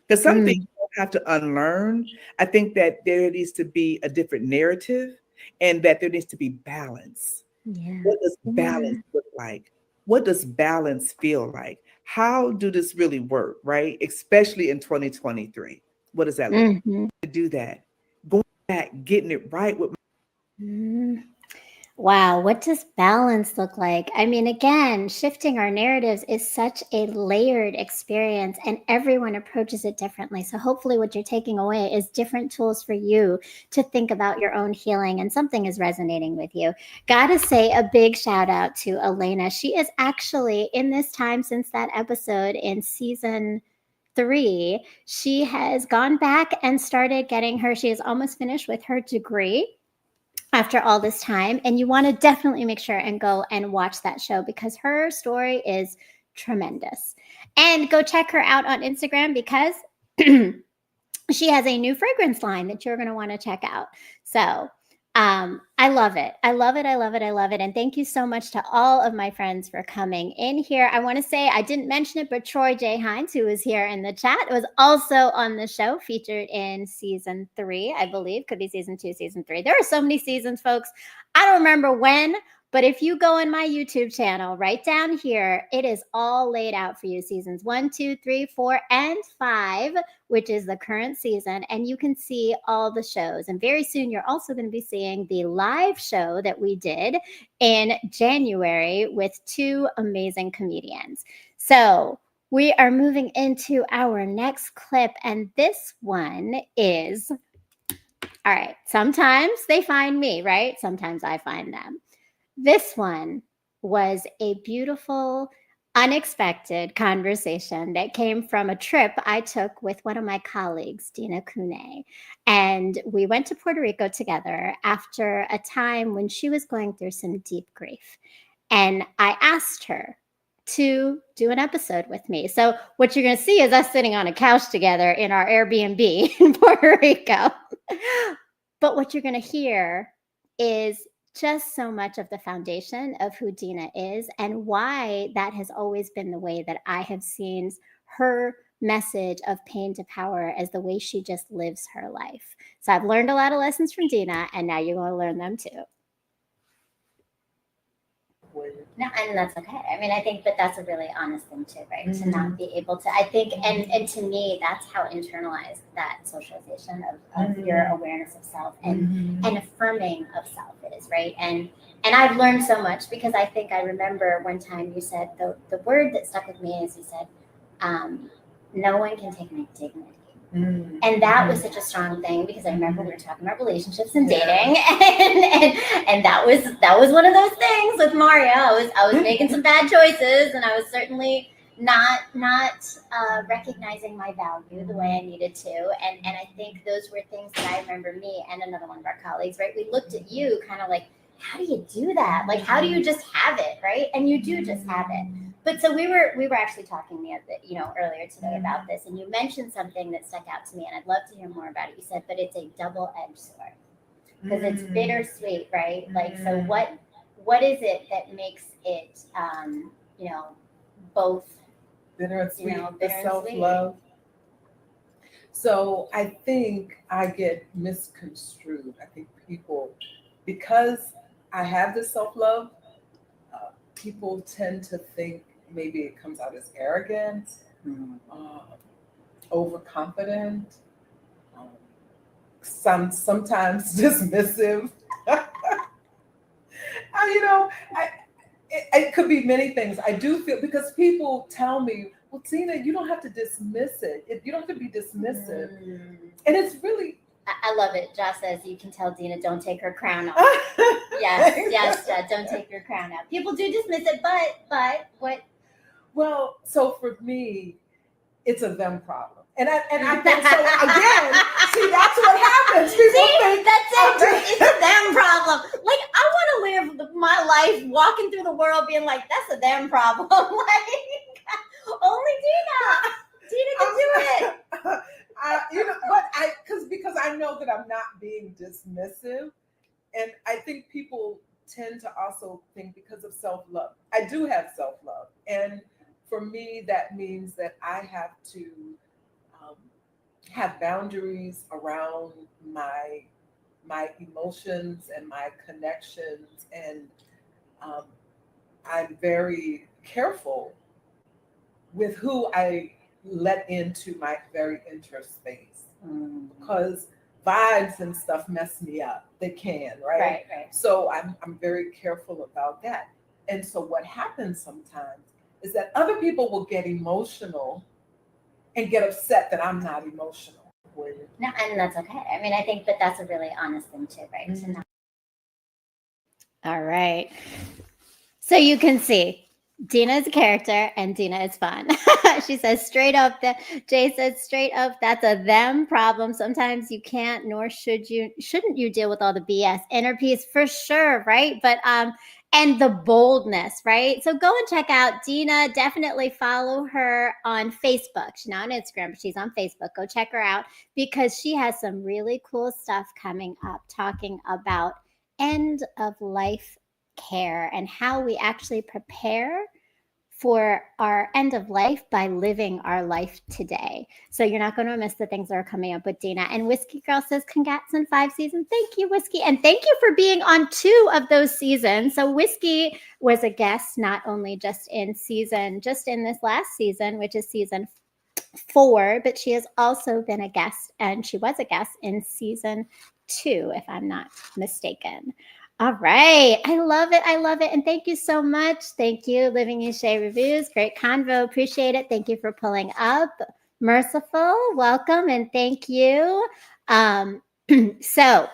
Because some things you don't have to unlearn. I think that there needs to be a different narrative, and that there needs to be balance. Yeah. What does balance look like? What does balance feel like? How do this really work, right? Especially in 2023. What does that look like? To do that? Going back, getting it right with Wow, what does balance look like? I mean, again, shifting our narratives is such a layered experience, and everyone approaches it differently. So hopefully what you're taking away is different tools for you to think about your own healing, and something is resonating with you. Gotta say a big shout out to Elena. She is actually, in this time since that episode in season 3, she has gone back and started she is almost finished with her degree after all this time. And you want to definitely make sure and go and watch that show, because her story is tremendous. And go check her out on Instagram, because she has a new fragrance line that you're going to want to check out. So I love it. I love it. I love it. I love it. And thank you so much to all of my friends for coming in here. I want to say, I didn't mention it, but Troy J. Hines, who was here in the chat, was also on the show, featured in season 3, I believe. Could be season 2, season 3. There are so many seasons, folks. I don't remember when, but if you go in my YouTube channel, right down here, it is all laid out for you. Seasons 1, 2, 3, 4, and 5, which is the current season. And you can see all the shows. And very soon, you're also going to be seeing the live show that we did in January with 2 amazing comedians. So we are moving into our next clip. And this one is, all right, sometimes they find me, right? Sometimes I find them. This one was a beautiful, unexpected conversation that came from a trip I took with one of my colleagues, Dina Kune. And we went to Puerto Rico together after a time when she was going through some deep grief. And I asked her to do an episode with me. So what you're going to see is us sitting on a couch together in our Airbnb in Puerto Rico. But what you're going to hear is just so much of the foundation of who Dina is and why that has always been the way that I have seen her message of pain to power as the way she just lives her life. So I've learned a lot of lessons from Dina, and now you're going to learn them too. No, and that's okay. I mean, I think that that's a really honest thing too, right? To not be able to, I think, and to me, that's how internalized that socialization of your awareness of self and affirming of self is, right? And I've learned so much because I think I remember one time you said the word that stuck with me is you said, no one can take my dignity. And that was such a strong thing because I remember we were talking about relationships and dating, and that was one of those things with Maria. I was making some bad choices, and I was certainly not recognizing my value the way I needed to. And I think those were things that I remember me and another one of our colleagues, right? We looked at you kind of like, how do you do that? Like, how do you just have it, right? And you do just have it. But so we were actually talking earlier today about this, and you mentioned something that stuck out to me, and I'd love to hear more about it. You said, but it's a double-edged sword because it's bittersweet, right? Like, so what is it that makes it, both bitter and sweet? Bitter and self-love. So I think I get misconstrued. I think people, because I have this self-love, people tend to think maybe it comes out as arrogant, overconfident, sometimes dismissive. It could be many things. I do feel, because people tell me, well, Tina, you don't have to dismiss it. You don't have to be dismissive. And it's really, I love it. Josh says, you can tell Dina, don't take her crown off. Yes, don't take your crown off. People do dismiss it, but what? Well, so for me, it's a them problem. And I think so again, see, that's what happens. People think that's it. It's a them problem. Like, I want to live my life walking through the world being like, that's a them problem. Like, only Dina can do it. Because I know that I'm not being dismissive. And I think people tend to also think because of self-love. I do have self-love. And for me, that means that I have to have boundaries around my emotions and my connections. And I'm very careful with who I let into my very inner space. Because vibes and stuff mess me up. They can, right? Right. So I'm very careful about that. And so what happens sometimes is that other people will get emotional and get upset that I'm not emotional. No, and that's okay. I mean, I think that that's a really honest thing too, right? All right. So you can see Dina is a character and Dina is fun. She says straight up that Jay said straight up, that's a them problem. Sometimes you can't, nor shouldn't you deal with all the BS. Inner peace for sure, right? But and the boldness, right? So go and check out Dina. Definitely follow her on Facebook. She's not on Instagram, but she's on Facebook. Go check her out because she has some really cool stuff coming up talking about end of life care and how we actually prepare for our end of life by living our life today. So you're not going to miss the things that are coming up with Dina. And Whiskey Girl says, congrats on 5 seasons. Thank you, Whiskey. And thank you for being on 2 of those seasons. So Whiskey was a guest, not only just in this last season, which is season 4, but she has also been a guest, and she was a guest in season 2, if I'm not mistaken. All right. I love it. I love it. And thank you so much. Thank you, Living in Shea Reviews. Great convo. Appreciate it. Thank you for pulling up. Merciful, welcome and thank you. So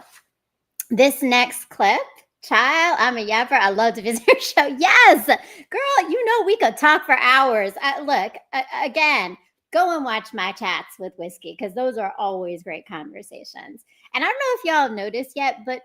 this next clip, child, I'm a yapper. I love to visit your show. Yes, girl, you know we could talk for hours. Look, again, go and watch my chats with Whiskey because those are always great conversations. And I don't know if y'all have noticed yet, but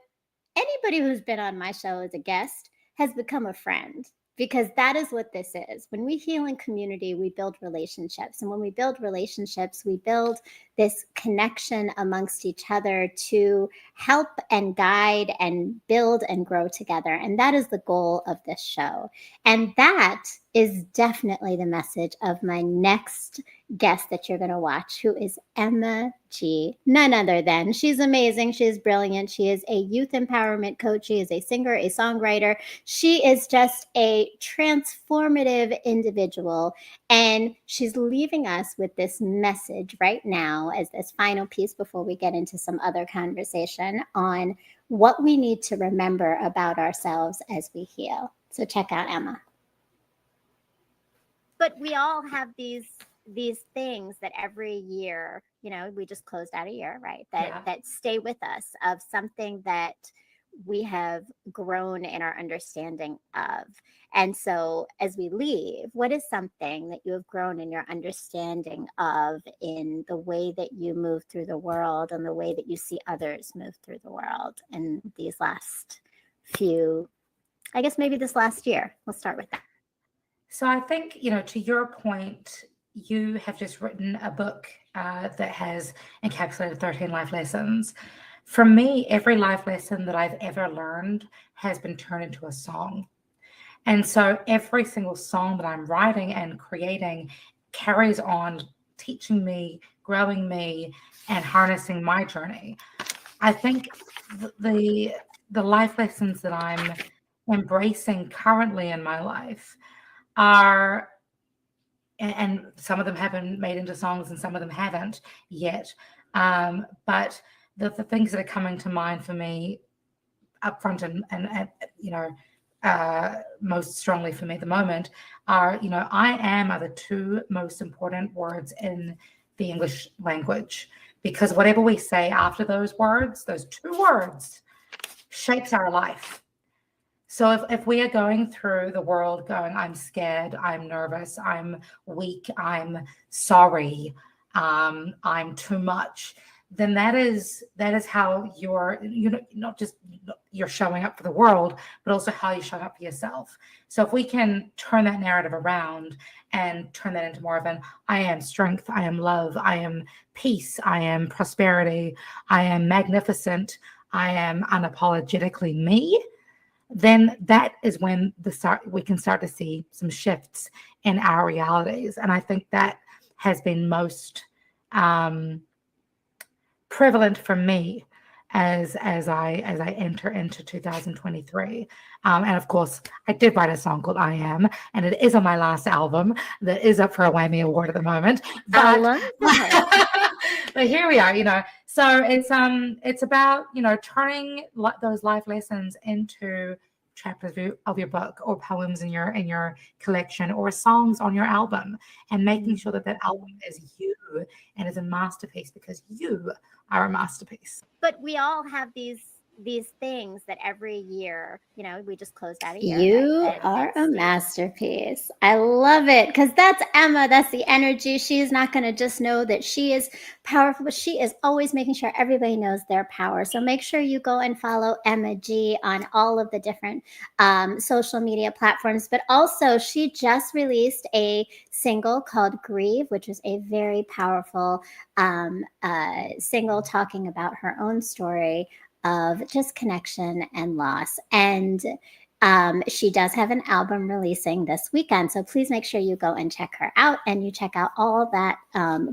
anybody who's been on my show as a guest has become a friend, because that is what this is. When we heal in community, we build relationships. And when we build relationships, we build this connection amongst each other to help and guide and build and grow together. And that is the goal of this show. And that is definitely the message of my next guest that you're going to watch, who is Emma G. None other than, she's amazing. She is brilliant. She is a youth empowerment coach. She is a singer, a songwriter. She is just a transformative individual. And she's leaving us with this message right now as this final piece before we get into some other conversation on what we need to remember about ourselves as we heal. So check out Emma. But we all have these things that every year, we just closed out a year, right? That stay with us, of something that we have grown in our understanding of. And so as we leave, what is something that you have grown in your understanding of in the way that you move through the world and the way that you see others move through the world in these last few, I guess maybe this last year? We'll start with that. So I think, to your point, you have just written a book that has encapsulated 13 life lessons. For me, every life lesson that I've ever learned has been turned into a song. And so every single song that I'm writing and creating carries on teaching me, growing me, and harnessing my journey. I think the life lessons that I'm embracing currently in my life are, and some of them have been made into songs and some of them haven't yet, but the things that are coming to mind for me up front and most strongly for me at the moment are, I am are the 2 most important words in the English language, because whatever we say after those words, those 2 words, shapes our life. So if we are going through the world going, I'm scared, I'm nervous, I'm weak, I'm sorry, I'm too much, then that is how you're not just you're showing up for the world, but also how you show up for yourself. So if we can turn that narrative around and turn that into more of an, I am strength, I am love, I am peace, I am prosperity, I am magnificent, I am unapologetically me, then that is when we can start to see some shifts in our realities. And I think that has been most prevalent for me as I enter into 2023. And of course, I did write a song called I Am, and it is on my last album that is up for a Whammy Award at the moment. But, I love that. but here we are, So it's about, turning those life lessons into chapters of your book, or poems in your collection, or songs on your album, and making sure that album is you and is a masterpiece, because you are a masterpiece. But we all have these things that every year, we just closed out a year. You are a masterpiece. I love it, because that's Emma. That's the energy. She is not going to just know that she is powerful, but she is always making sure everybody knows their power. So make sure you go and follow Emma G on all of the different social media platforms. But also, she just released a single called Grieve, which is a very powerful single talking about her own story of just connection and loss. And she does have an album releasing this weekend. So please make sure you go and check her out, and you check out all that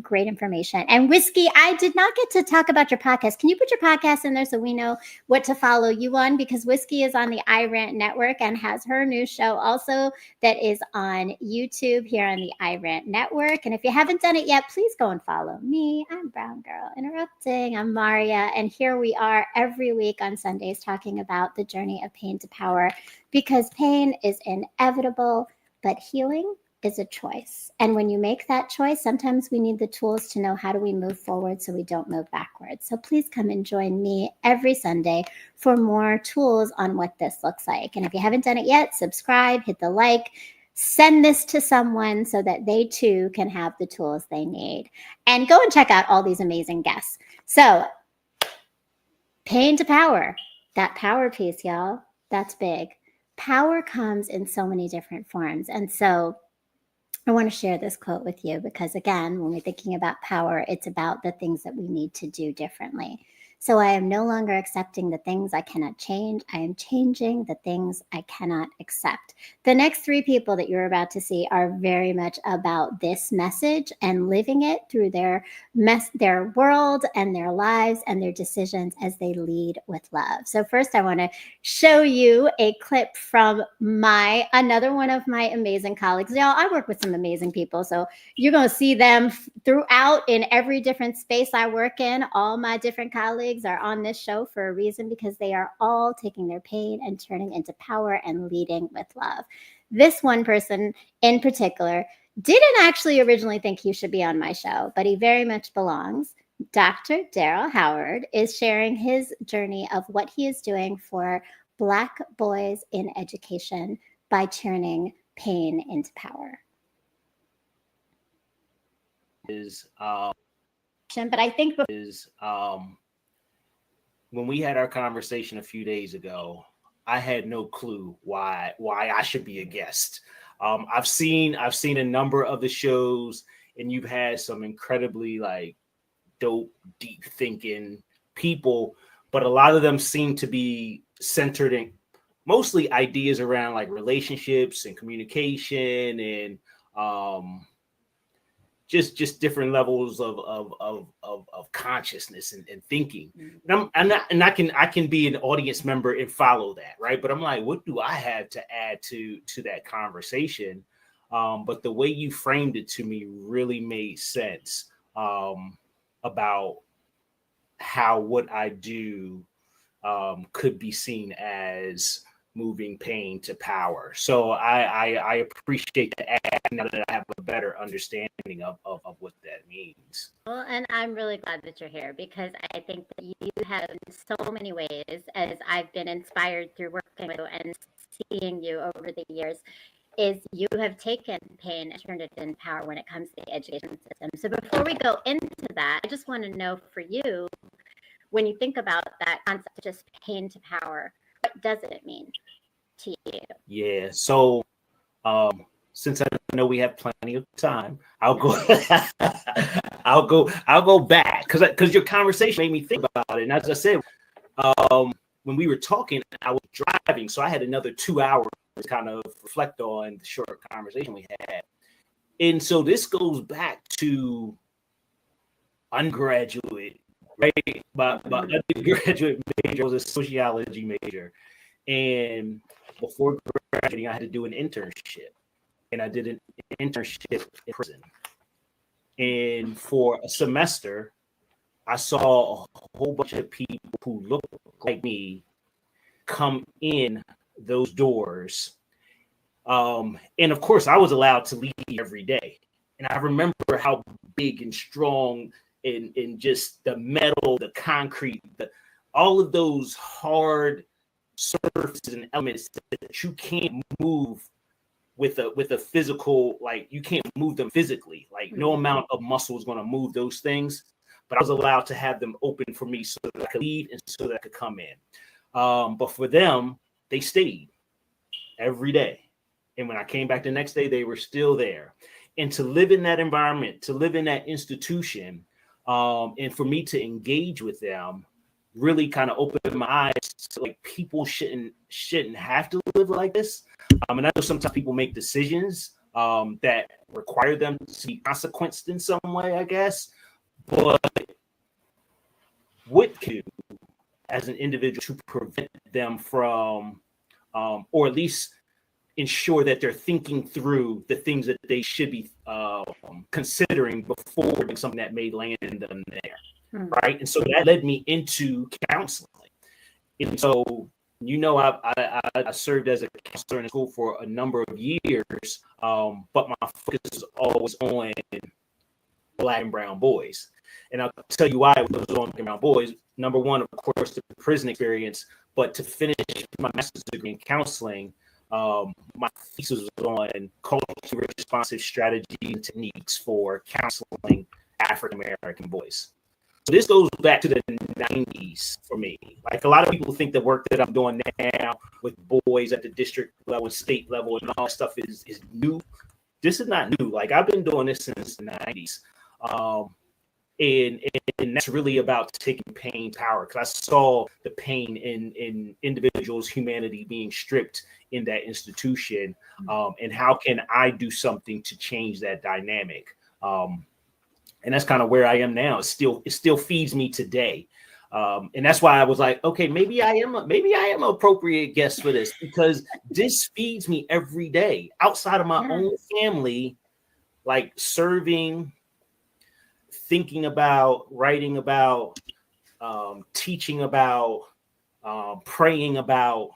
great information. And Whiskey, I did not get to talk about your podcast. Can you put your podcast in there so we know what to follow you on? Because Whiskey is on the iRant Network and has her new show also that is on YouTube here on the iRant Network. And if you haven't done it yet, please go and follow me. I'm Brown Girl Interrupting. I'm Maria. And here we are every week on Sundays talking about the journey of pain to power. Because pain is inevitable, but healing is a choice. And when you make that choice, sometimes we need the tools to know how do we move forward so we don't move backwards. So please come and join me every Sunday for more tools on what this looks like. And if you haven't done it yet, subscribe, hit the like, send this to someone so that they too can have the tools they need. And go and check out all these amazing guests. So, pain to power, that power piece, y'all, that's big. Power comes in so many different forms. And so I want to share this quote with you because, again, when we're thinking about power, it's about the things that we need to do differently. So I am no longer accepting the things I cannot change. I am changing the things I cannot accept. The next three people that you're about to see are very much about this message and living it through their world and their lives and their decisions as they lead with love. So first, I want to show you a clip from another one of my amazing colleagues. Y'all, I work with some amazing people, so you're going to see them throughout in every different space I work in. All my different colleagues are on this show for a reason because they are all taking their pain and turning into power and leading with love. This one person in particular didn't actually originally think he should be on my show, but he very much belongs. Dr. Daryl Howard is sharing his journey of what he is doing for Black boys in education by turning pain into power. But I think when we had our conversation a few days ago, I had no clue why I should be a guest. I've seen a number of the shows, and you've had some incredibly dope, deep thinking people, but a lot of them seem to be centered in mostly ideas around relationships and communication and just different levels of consciousness and thinking. And I can be an audience member and follow that, right? But I'm like, what do I have to add to that conversation? But the way you framed it to me really made sense about how what I do could be seen as moving pain to power. So I appreciate the ad now that I have a better understanding of what that means. Well, and I'm really glad that you're here because I think that you have in so many ways, as I've been inspired through working with you and seeing you over the years, is you have taken pain and turned it into power when it comes to the education system. So before we go into that, I just want to know for you, when you think about that concept of just pain to power, what does it mean to you? Yeah. So since I know we have plenty of time, I'll go back because your conversation made me think about it. And as I said, when we were talking, I was driving, so I had another 2 hours to kind of reflect on the short conversation we had. And so this goes back to undergraduate, right? My undergraduate major was a sociology major. And before graduating, I had to do an internship. And I did an internship in prison. And for a semester, I saw a whole bunch of people who looked like me come in those doors. And of course, I was allowed to leave every day. And I remember how big and strong and just the metal, the concrete, all of those hard surfaces and elements that you can't move with a physical, you can't move them physically. No amount of muscle is going to move those things. But I was allowed to have them open for me so that I could leave and so that I could come in. But for them, they stayed every day. And when I came back the next day, they were still there. And to live in that environment, to live in that institution, and for me to engage with them, really kind of opened my eyes to like people shouldn't have to live like this. And I know sometimes people make decisions that require them to be consequenced in some way, I guess. But what can you do as an individual to prevent them from, or at least ensure that they're thinking through the things that they should be considering before doing something that may land them there, right? And so that led me into counseling. And so, I served as a counselor in school for a number of years, but my focus is always on Black and brown boys. And I'll tell you why it was on Black and brown boys. Number one, of course, the prison experience, but to finish my master's degree in counseling, my thesis was on culturally responsive strategies and techniques for counseling African American boys. So this goes back to the 90s for me. Like a lot of people think the work that I'm doing now with boys at the district level and state level and all that stuff is new. This is not new. Like I've been doing this since the 90s. And that's really about taking pain power, because I saw the pain in individuals' humanity being stripped in that institution, and how can I do something to change that dynamic? And that's kind of where I am now. It still feeds me today, and that's why I was like, okay, maybe I am an appropriate guest for this, because this feeds me every day outside of my own family, like serving, thinking about, writing about, teaching about, praying about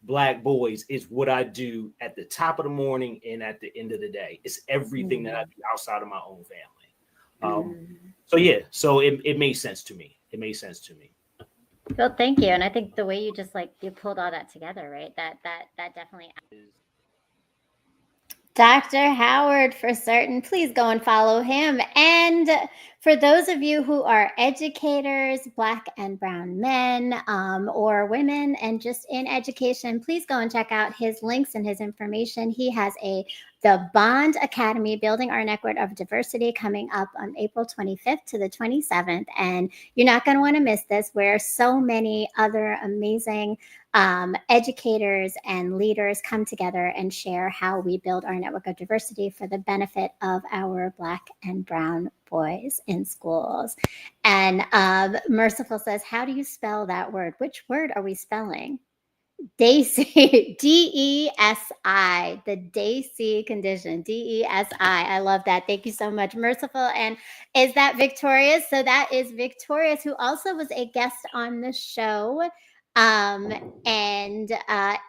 Black boys is what I do at the top of the morning and at the end of the day. It's everything that I do outside of my own family. So it made sense to me. Well, thank you. And I think the way you just you pulled all that together, right? That definitely is. Dr. Howard, for certain. Please go and follow him. And for those of you who are educators, Black and brown men, or women, and just in education, please go and check out his links and his information. He has the Bond Academy, Building Our Network of Diversity, coming up on April 25th to the 27th. And you're not going to want to miss this, where so many other amazing educators and leaders come together and share how we build our network of diversity for the benefit of our Black and brown boys in schools. And Merciful says, how do you spell that word? Which word are we spelling? DESI, D-E-S-I, the DESI condition, D-E-S-I. I love that. Thank you so much, Merciful. And is that Victorious? So that is Victorious, who also was a guest on the show. And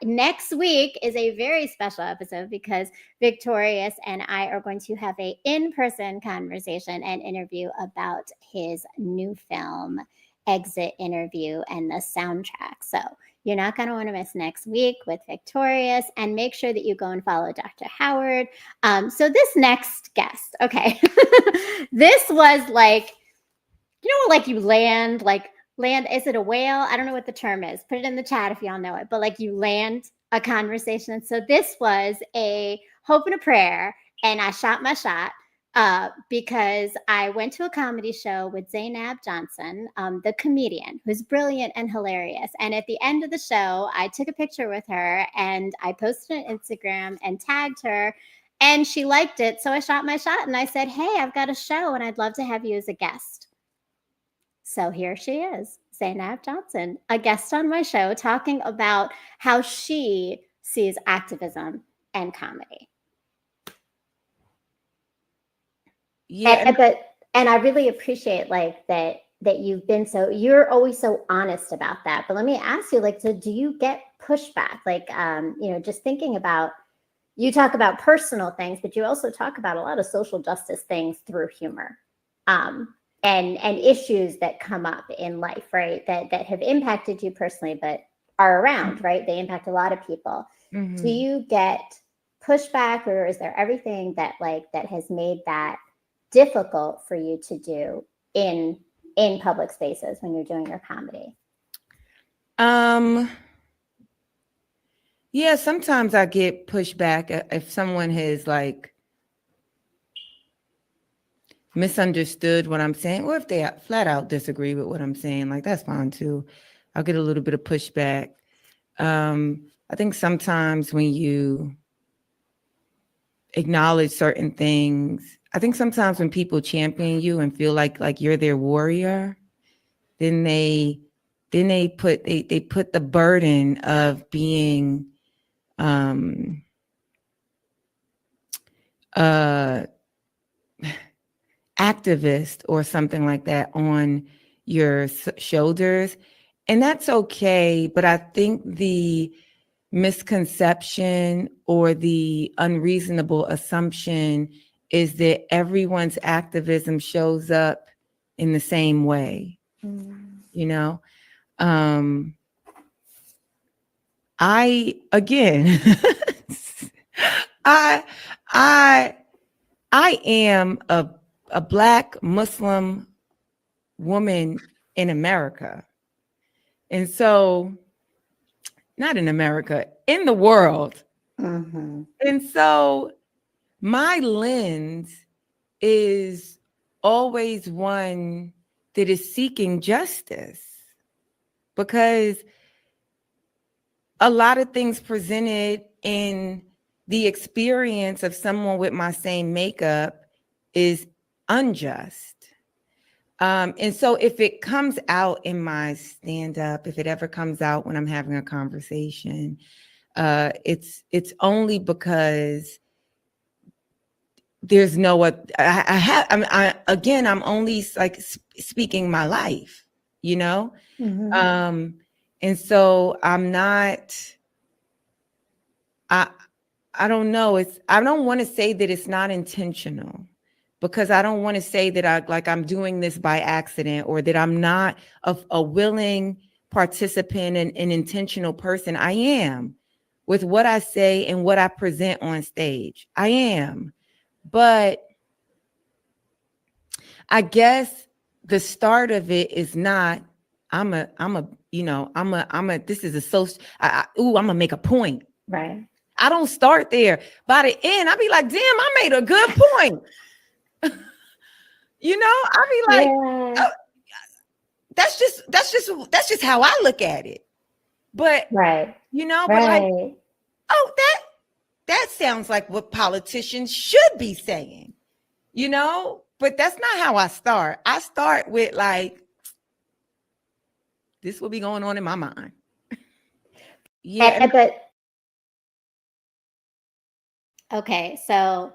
next week is a very special episode, because Victorious and I are going to have an in-person conversation and interview about his new film, Exit Interview, and the soundtrack. So you're not going to want to miss next week with Victorious, and make sure that you go and follow Dr. Howard. So this next guest, okay, this was like, you land, is it a whale? I don't know what the term is. Put it in the chat if y'all know it, but you land a conversation. And so this was a hope and a prayer, and I shot my shot. Because I went to a comedy show with Zainab Johnson, the comedian, who's brilliant and hilarious. And at the end of the show, I took a picture with her and I posted on Instagram and tagged her, and she liked it. So I shot my shot and I said, hey, I've got a show and I'd love to have you as a guest. So here she is, Zainab Johnson, a guest on my show, talking about how she sees activism and comedy. Yeah. And I really appreciate that you've been you're always so honest about that. But let me ask you, so do you get pushback? Just thinking about, you talk about personal things, but you also talk about a lot of social justice things through humor, and issues that come up in life, right? That have impacted you personally, but are around, right? They impact a lot of people. Mm-hmm. Do you get pushback, or is there everything that has made that difficult for you to do in public spaces when you're doing your comedy? Yeah, sometimes I get pushback if someone has misunderstood what I'm saying, or if they flat out disagree with what I'm saying, like that's fine too. I'll get a little bit of pushback. I think sometimes when you acknowledge certain things, I think sometimes when people champion you and feel like you're their warrior, then they put the burden of being activist or something like that on your shoulders, and that's okay. But I think the misconception or the unreasonable assumption is that everyone's activism shows up in the same way. You know, I again I am a Black Muslim woman in America. And so, not in America, in the world. Mm-hmm. And so my lens is always one that is seeking justice, because a lot of things presented in the experience of someone with my same makeup is unjust. And so if it comes out in my stand-up, if it ever comes out when I'm having a conversation, it's only because there's no what I'm only like speaking my life, you know? Mm-hmm. And so I'm not, I don't know. I don't want to say that it's not intentional, because I don't want to say that I'm doing this by accident, or that I'm not a willing participant and an intentional person. I am, with what I say and what I present on stage. I am. But I guess the start of it is not, this is a social, I'm gonna make a point. Right. I don't start there. By the end, I'll be like, damn, I made a good point. You know, I'll be like, Yeah. oh, that's just how I look at it. But Right. you know, Right. but like, oh, that sounds like what politicians should be saying, you know, but that's not how I start. I start with like, this will be going on in my mind. Yeah. But okay, so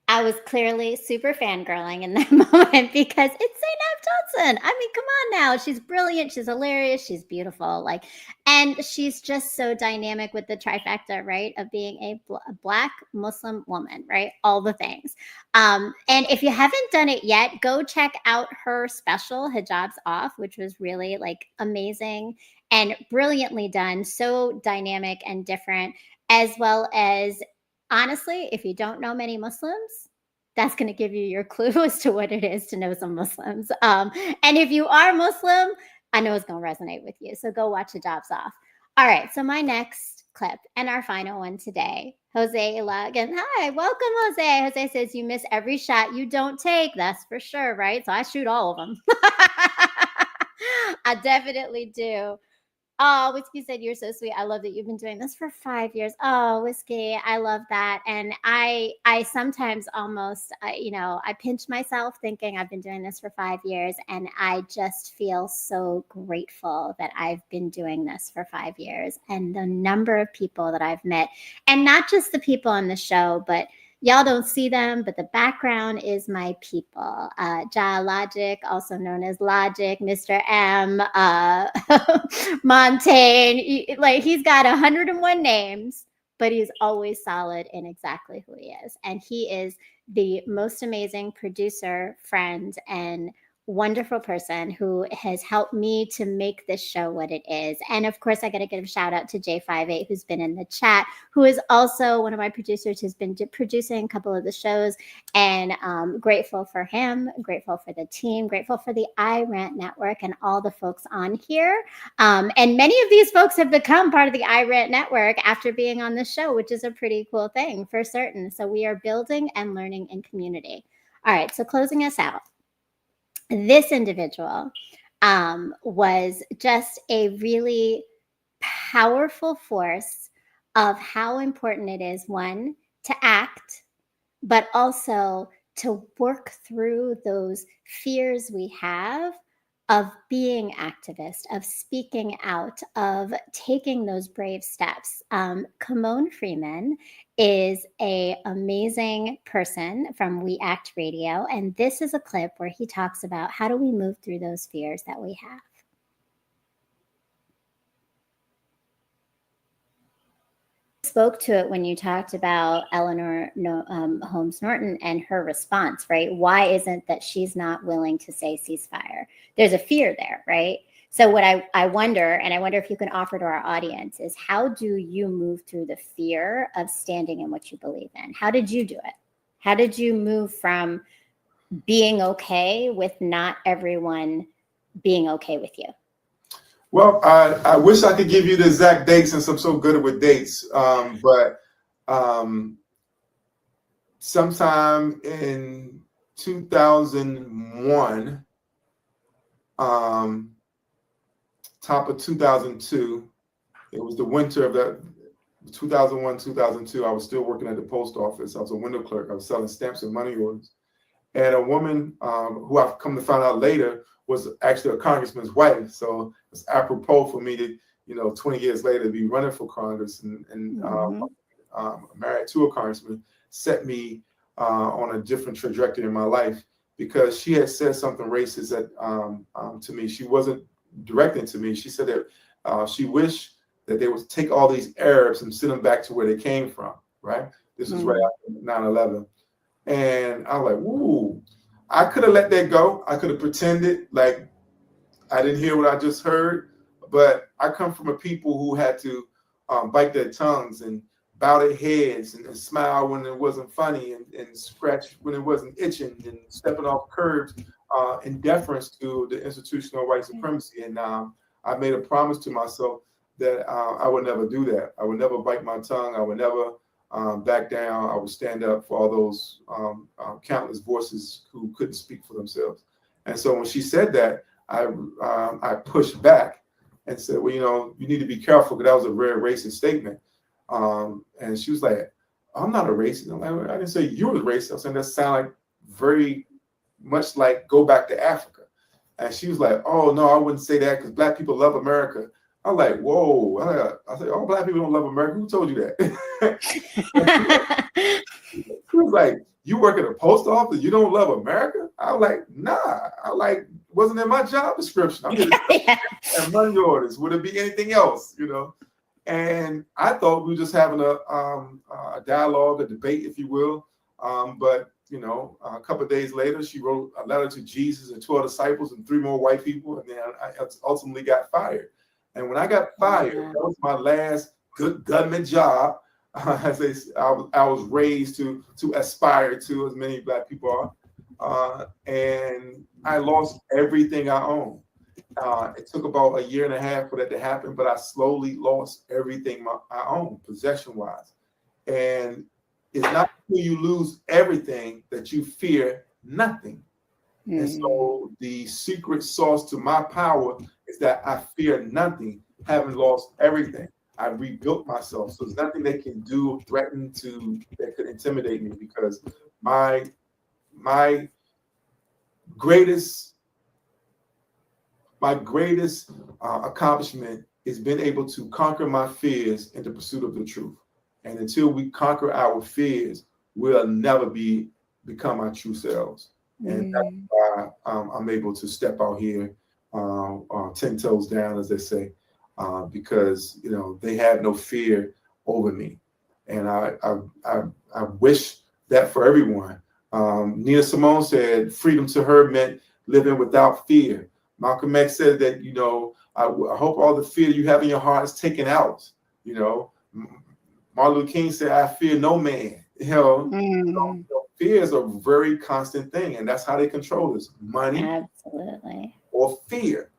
I was clearly super fangirling in that moment because it's Zainab Johnson. I mean, come on now. She's brilliant. She's hilarious. She's beautiful. Like, and she's just so dynamic with the trifecta, right? Of being a Black Muslim woman, right? All the things. And if you haven't done it yet, go check out her special, Hijabs Off, which was really like amazing and brilliantly done. So dynamic and different, as well as, honestly, if you don't know many Muslims, that's going to give you your clue as to what it is to know some Muslims. And if you are Muslim, I know it's going to resonate with you. So go watch Hijabs Off. All right. So my next clip and our final one today, Jose Ilagan. Hi, welcome, Jose. Jose says, you miss every shot you don't take. That's for sure, right? So I shoot all of them. I definitely do. Oh, Whiskey said, you're so sweet. I love that you've been doing this for 5 years. Oh, Whiskey, I love that. And I sometimes almost, I pinch myself thinking I've been doing this for 5 years. And I just feel so grateful that I've been doing this for 5 years. And the number of people that I've met, and not just the people on the show, but y'all don't see them, but the background is my people. Ja Logic, also known as Logic, Mr. M, Montaigne. Like, he's got 101 names, but he's always solid in exactly who he is. And he is the most amazing producer, friend, and wonderful person who has helped me to make this show what it is. And of course, I got to give a shout out to J58, who's been in the chat, who is also one of my producers, who's been producing a couple of the shows. And grateful for him, grateful for the team, grateful for the iRant Network and all the folks on here. And many of these folks have become part of the iRant Network after being on the show, which is a pretty cool thing for certain. So we are building and learning in community. All right, so closing us out, this individual was just a really powerful force of how important it is, one, to act, but also to work through those fears we have of being activist, of speaking out, of taking those brave steps. Kimon Freeman is an amazing person from We Act Radio, and this is a clip where he talks about how do we move through those fears that we have. Spoke to it when you talked about Eleanor Holmes Norton and her response, right? Why isn't that she's not willing to say ceasefire? There's a fear there, right? So what I wonder, and I wonder if you can offer to our audience, is how do you move through the fear of standing in what you believe in? How did you do it? How did you move from being okay with not everyone being okay with you? Well, I wish I could give you the exact dates since I'm so good with dates. But sometime in 2001, top of 2002, it was the winter of that 2001, 2002. I was still working at the post office. I was a window clerk. I was selling stamps and money orders. And a woman who I've come to find out later was actually a congressman's wife. So it's apropos for me to, 20 years later, be running for Congress and married to a congressman, set me on a different trajectory in my life, because she had said something racist to me. She wasn't directing to me. She said that she wished that they would take all these Arabs and send them back to where they came from, right? This was right after 9/11. And I was like, ooh, I could have let that go. I could have pretended like I didn't hear what I just heard. But I come from a people who had to bite their tongues and bow their heads and smile when it wasn't funny and scratch when it wasn't itching and stepping off curbs in deference to the institutional white supremacy. And I made a promise to myself that I would never do that. I would never bite my tongue. I would never back down. I would stand up for all those countless voices who couldn't speak for themselves. And so when she said that, I pushed back and said, well, you need to be careful, because that was a very racist statement. And she was like, I'm not a racist. I'm like, I didn't say you were racist. I was saying that sounded like very much like go back to Africa. And she was like, oh, no, I wouldn't say that because Black people love America. I'm like, whoa. I said, oh, Black people don't love America. Who told you that? She was like, you work at a post office, you don't love America? I was like, nah. Wasn't in my job description. I'm just and money orders. Would it be anything else? And I thought we were just having a dialogue, a debate, if you will. But a couple of days later, she wrote a letter to Jesus and 12 disciples and 3 more white people, and then I ultimately got fired. And when I got fired, that was my last good government job. I was raised to aspire to, as many Black people are. And I lost everything I own. It took about a year and a half for that to happen, but I slowly lost everything I own, possession-wise. And it's not until you lose everything that you fear nothing. Mm-hmm. And so the secret sauce to my power is that I fear nothing, having lost everything. I rebuilt myself. So there's nothing they can do or threaten that could intimidate me, because my greatest accomplishment is being able to conquer my fears in the pursuit of the truth. And until we conquer our fears, we'll never become our true selves. And that's why I'm able to step out here 10 toes down, as they say, because they have no fear over me. And I wish that for everyone. Nina Simone said freedom to her meant living without fear. Malcolm X said that, I hope all the fear you have in your heart is taken out. Martin Luther King said, I fear no man. Fear is a very constant thing, and that's how they control us. Money, absolutely, or fear.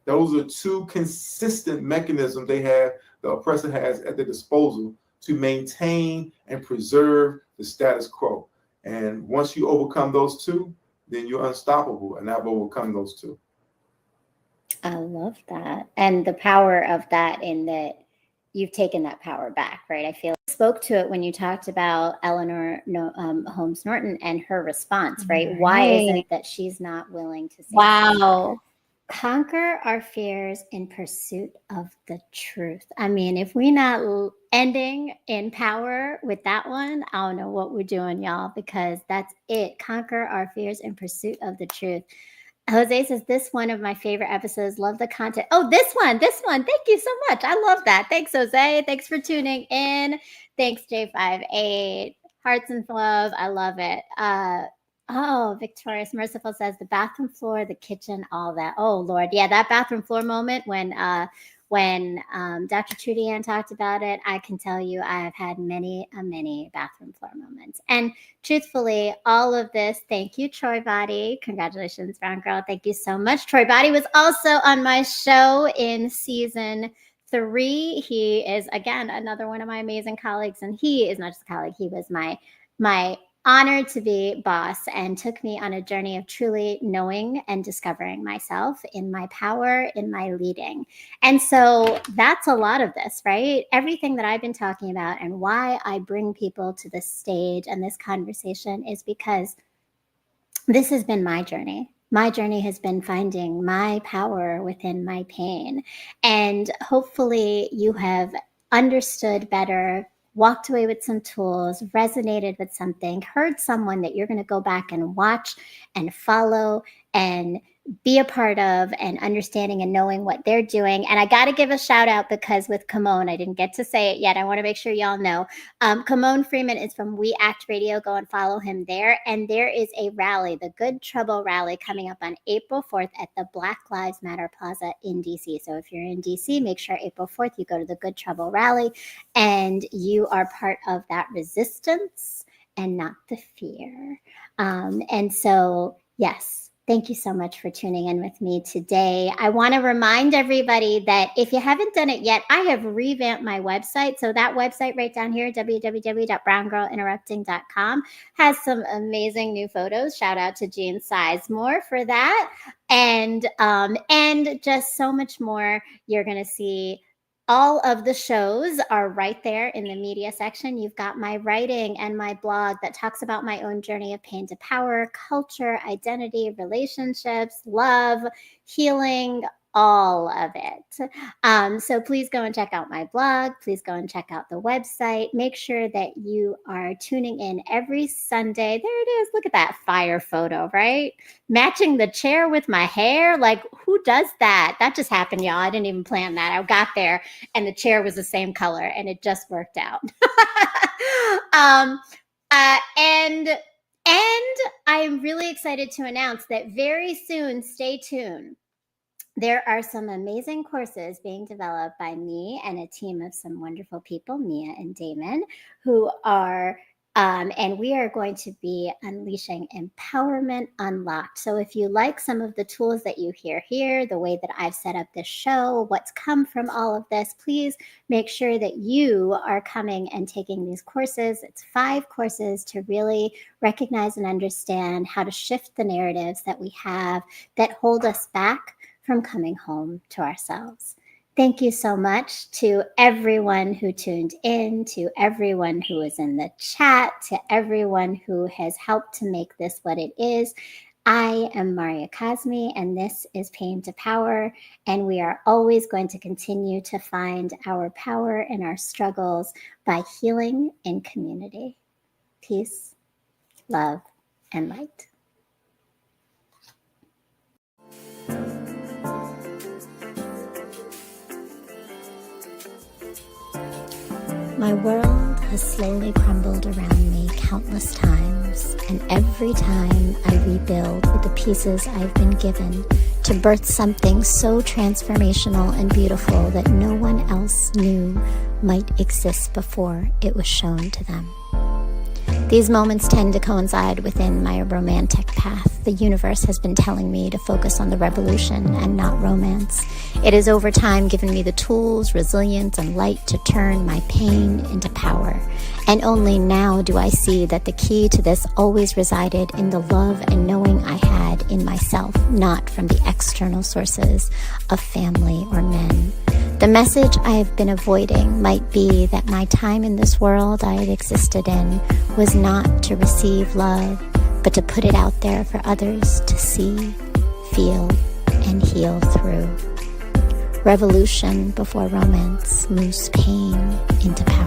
Those are 2 consistent mechanisms the oppressor has at their disposal to maintain and preserve the status quo. And once you overcome those two, then you're unstoppable, and I've overcome those two. I love that. And the power of that, in that you've taken that power back, right? I feel like you spoke to it when you talked about Eleanor Holmes Norton and her response, right? Why is it that she's not willing to say, wow, conquer our fears in pursuit of the truth? I mean, if we're not ending in power with that one, I don't know what we're doing, y'all, because that's it. Conquer our fears in pursuit of the truth. Jose says, this one of my favorite episodes. Love the content. Oh, this one. Thank you so much. I love that. Thanks, Jose. Thanks for tuning in. Thanks, J58. Hearts and love. I love it. Victorious Merciful says, the bathroom floor, the kitchen, all that. Oh, Lord. Yeah, that bathroom floor moment when Dr. Trudy Ann talked about it, I can tell you I have had many bathroom floor moments. And truthfully, all of this, thank you, Troy Body. Congratulations, Brown Girl. Thank you so much. Troy Body was also on my show in season 3. He is, again, another one of my amazing colleagues. And he is not just a colleague, he was my honored to be boss, and took me on a journey of truly knowing and discovering myself in my power, in my leading. And so that's a lot of this, right? Everything that I've been talking about and why I bring people to this stage and this conversation is because this has been my journey. My journey has been finding my power within my pain. And hopefully you have understood better, walked away with some tools, resonated with something, heard someone that you're going to go back and watch and follow and be a part of, and understanding and knowing what they're doing. And I got to give a shout out, because with Kimon, I didn't get to say it yet. I want to make sure y'all know. Kimon Freeman is from We Act Radio. Go and follow him there. And there is a rally, the Good Trouble Rally, coming up on April 4th at the Black Lives Matter Plaza in DC. So if you're in DC, make sure April 4th you go to the Good Trouble Rally and you are part of that resistance and not the fear. And so, yes. Thank you so much for tuning in with me today. I want to remind everybody that if you haven't done it yet, I have revamped my website. So that website right down here, www.browngirlinterrupting.com, has some amazing new photos. Shout out to Jean Sizemore for that. And just so much more. You're going to see all of the shows are right there in the media section. You've got my writing and my blog that talks about my own journey of pain to power, culture, identity, relationships, love, healing, all of it. So please go and check out my blog. Please go and check out the website. Make sure that you are tuning in every Sunday. There it is. Look at that fire photo, right? Matching the chair with my hair. Like, who does that? That just happened, y'all. I didn't even plan that. I got there and the chair was the same color and it just worked out. And I am really excited to announce that very soon, stay tuned, there are some amazing courses being developed by me and a team of some wonderful people, Mia and Damon, who are, and we are going to be unleashing Empowerment Unlocked. So if you like some of the tools that you hear here, the way that I've set up this show, what's come from all of this, please make sure that you are coming and taking these courses. It's 5 courses to really recognize and understand how to shift the narratives that we have that hold us back from coming home to ourselves. Thank you so much to everyone who tuned in, to everyone who is in the chat, to everyone who has helped to make this what it is. I am Maria Cosme, and this is Pain to Power, and we are always going to continue to find our power in our struggles by healing in community. Peace, love, and light. My world has slowly crumbled around me countless times, and every time I rebuild with the pieces I've been given to birth something so transformational and beautiful that no one else knew might exist before it was shown to them. These moments tend to coincide within my romantic path. The universe has been telling me to focus on the revolution and not romance. It has over time given me the tools, resilience, and light to turn my pain into power. And only now do I see that the key to this always resided in the love and knowing I had in myself, not from the external sources of family or men. The message I have been avoiding might be that my time in this world I had existed in was not to receive love, but to put it out there for others to see, feel, and heal through. Revolution before romance moves pain into power.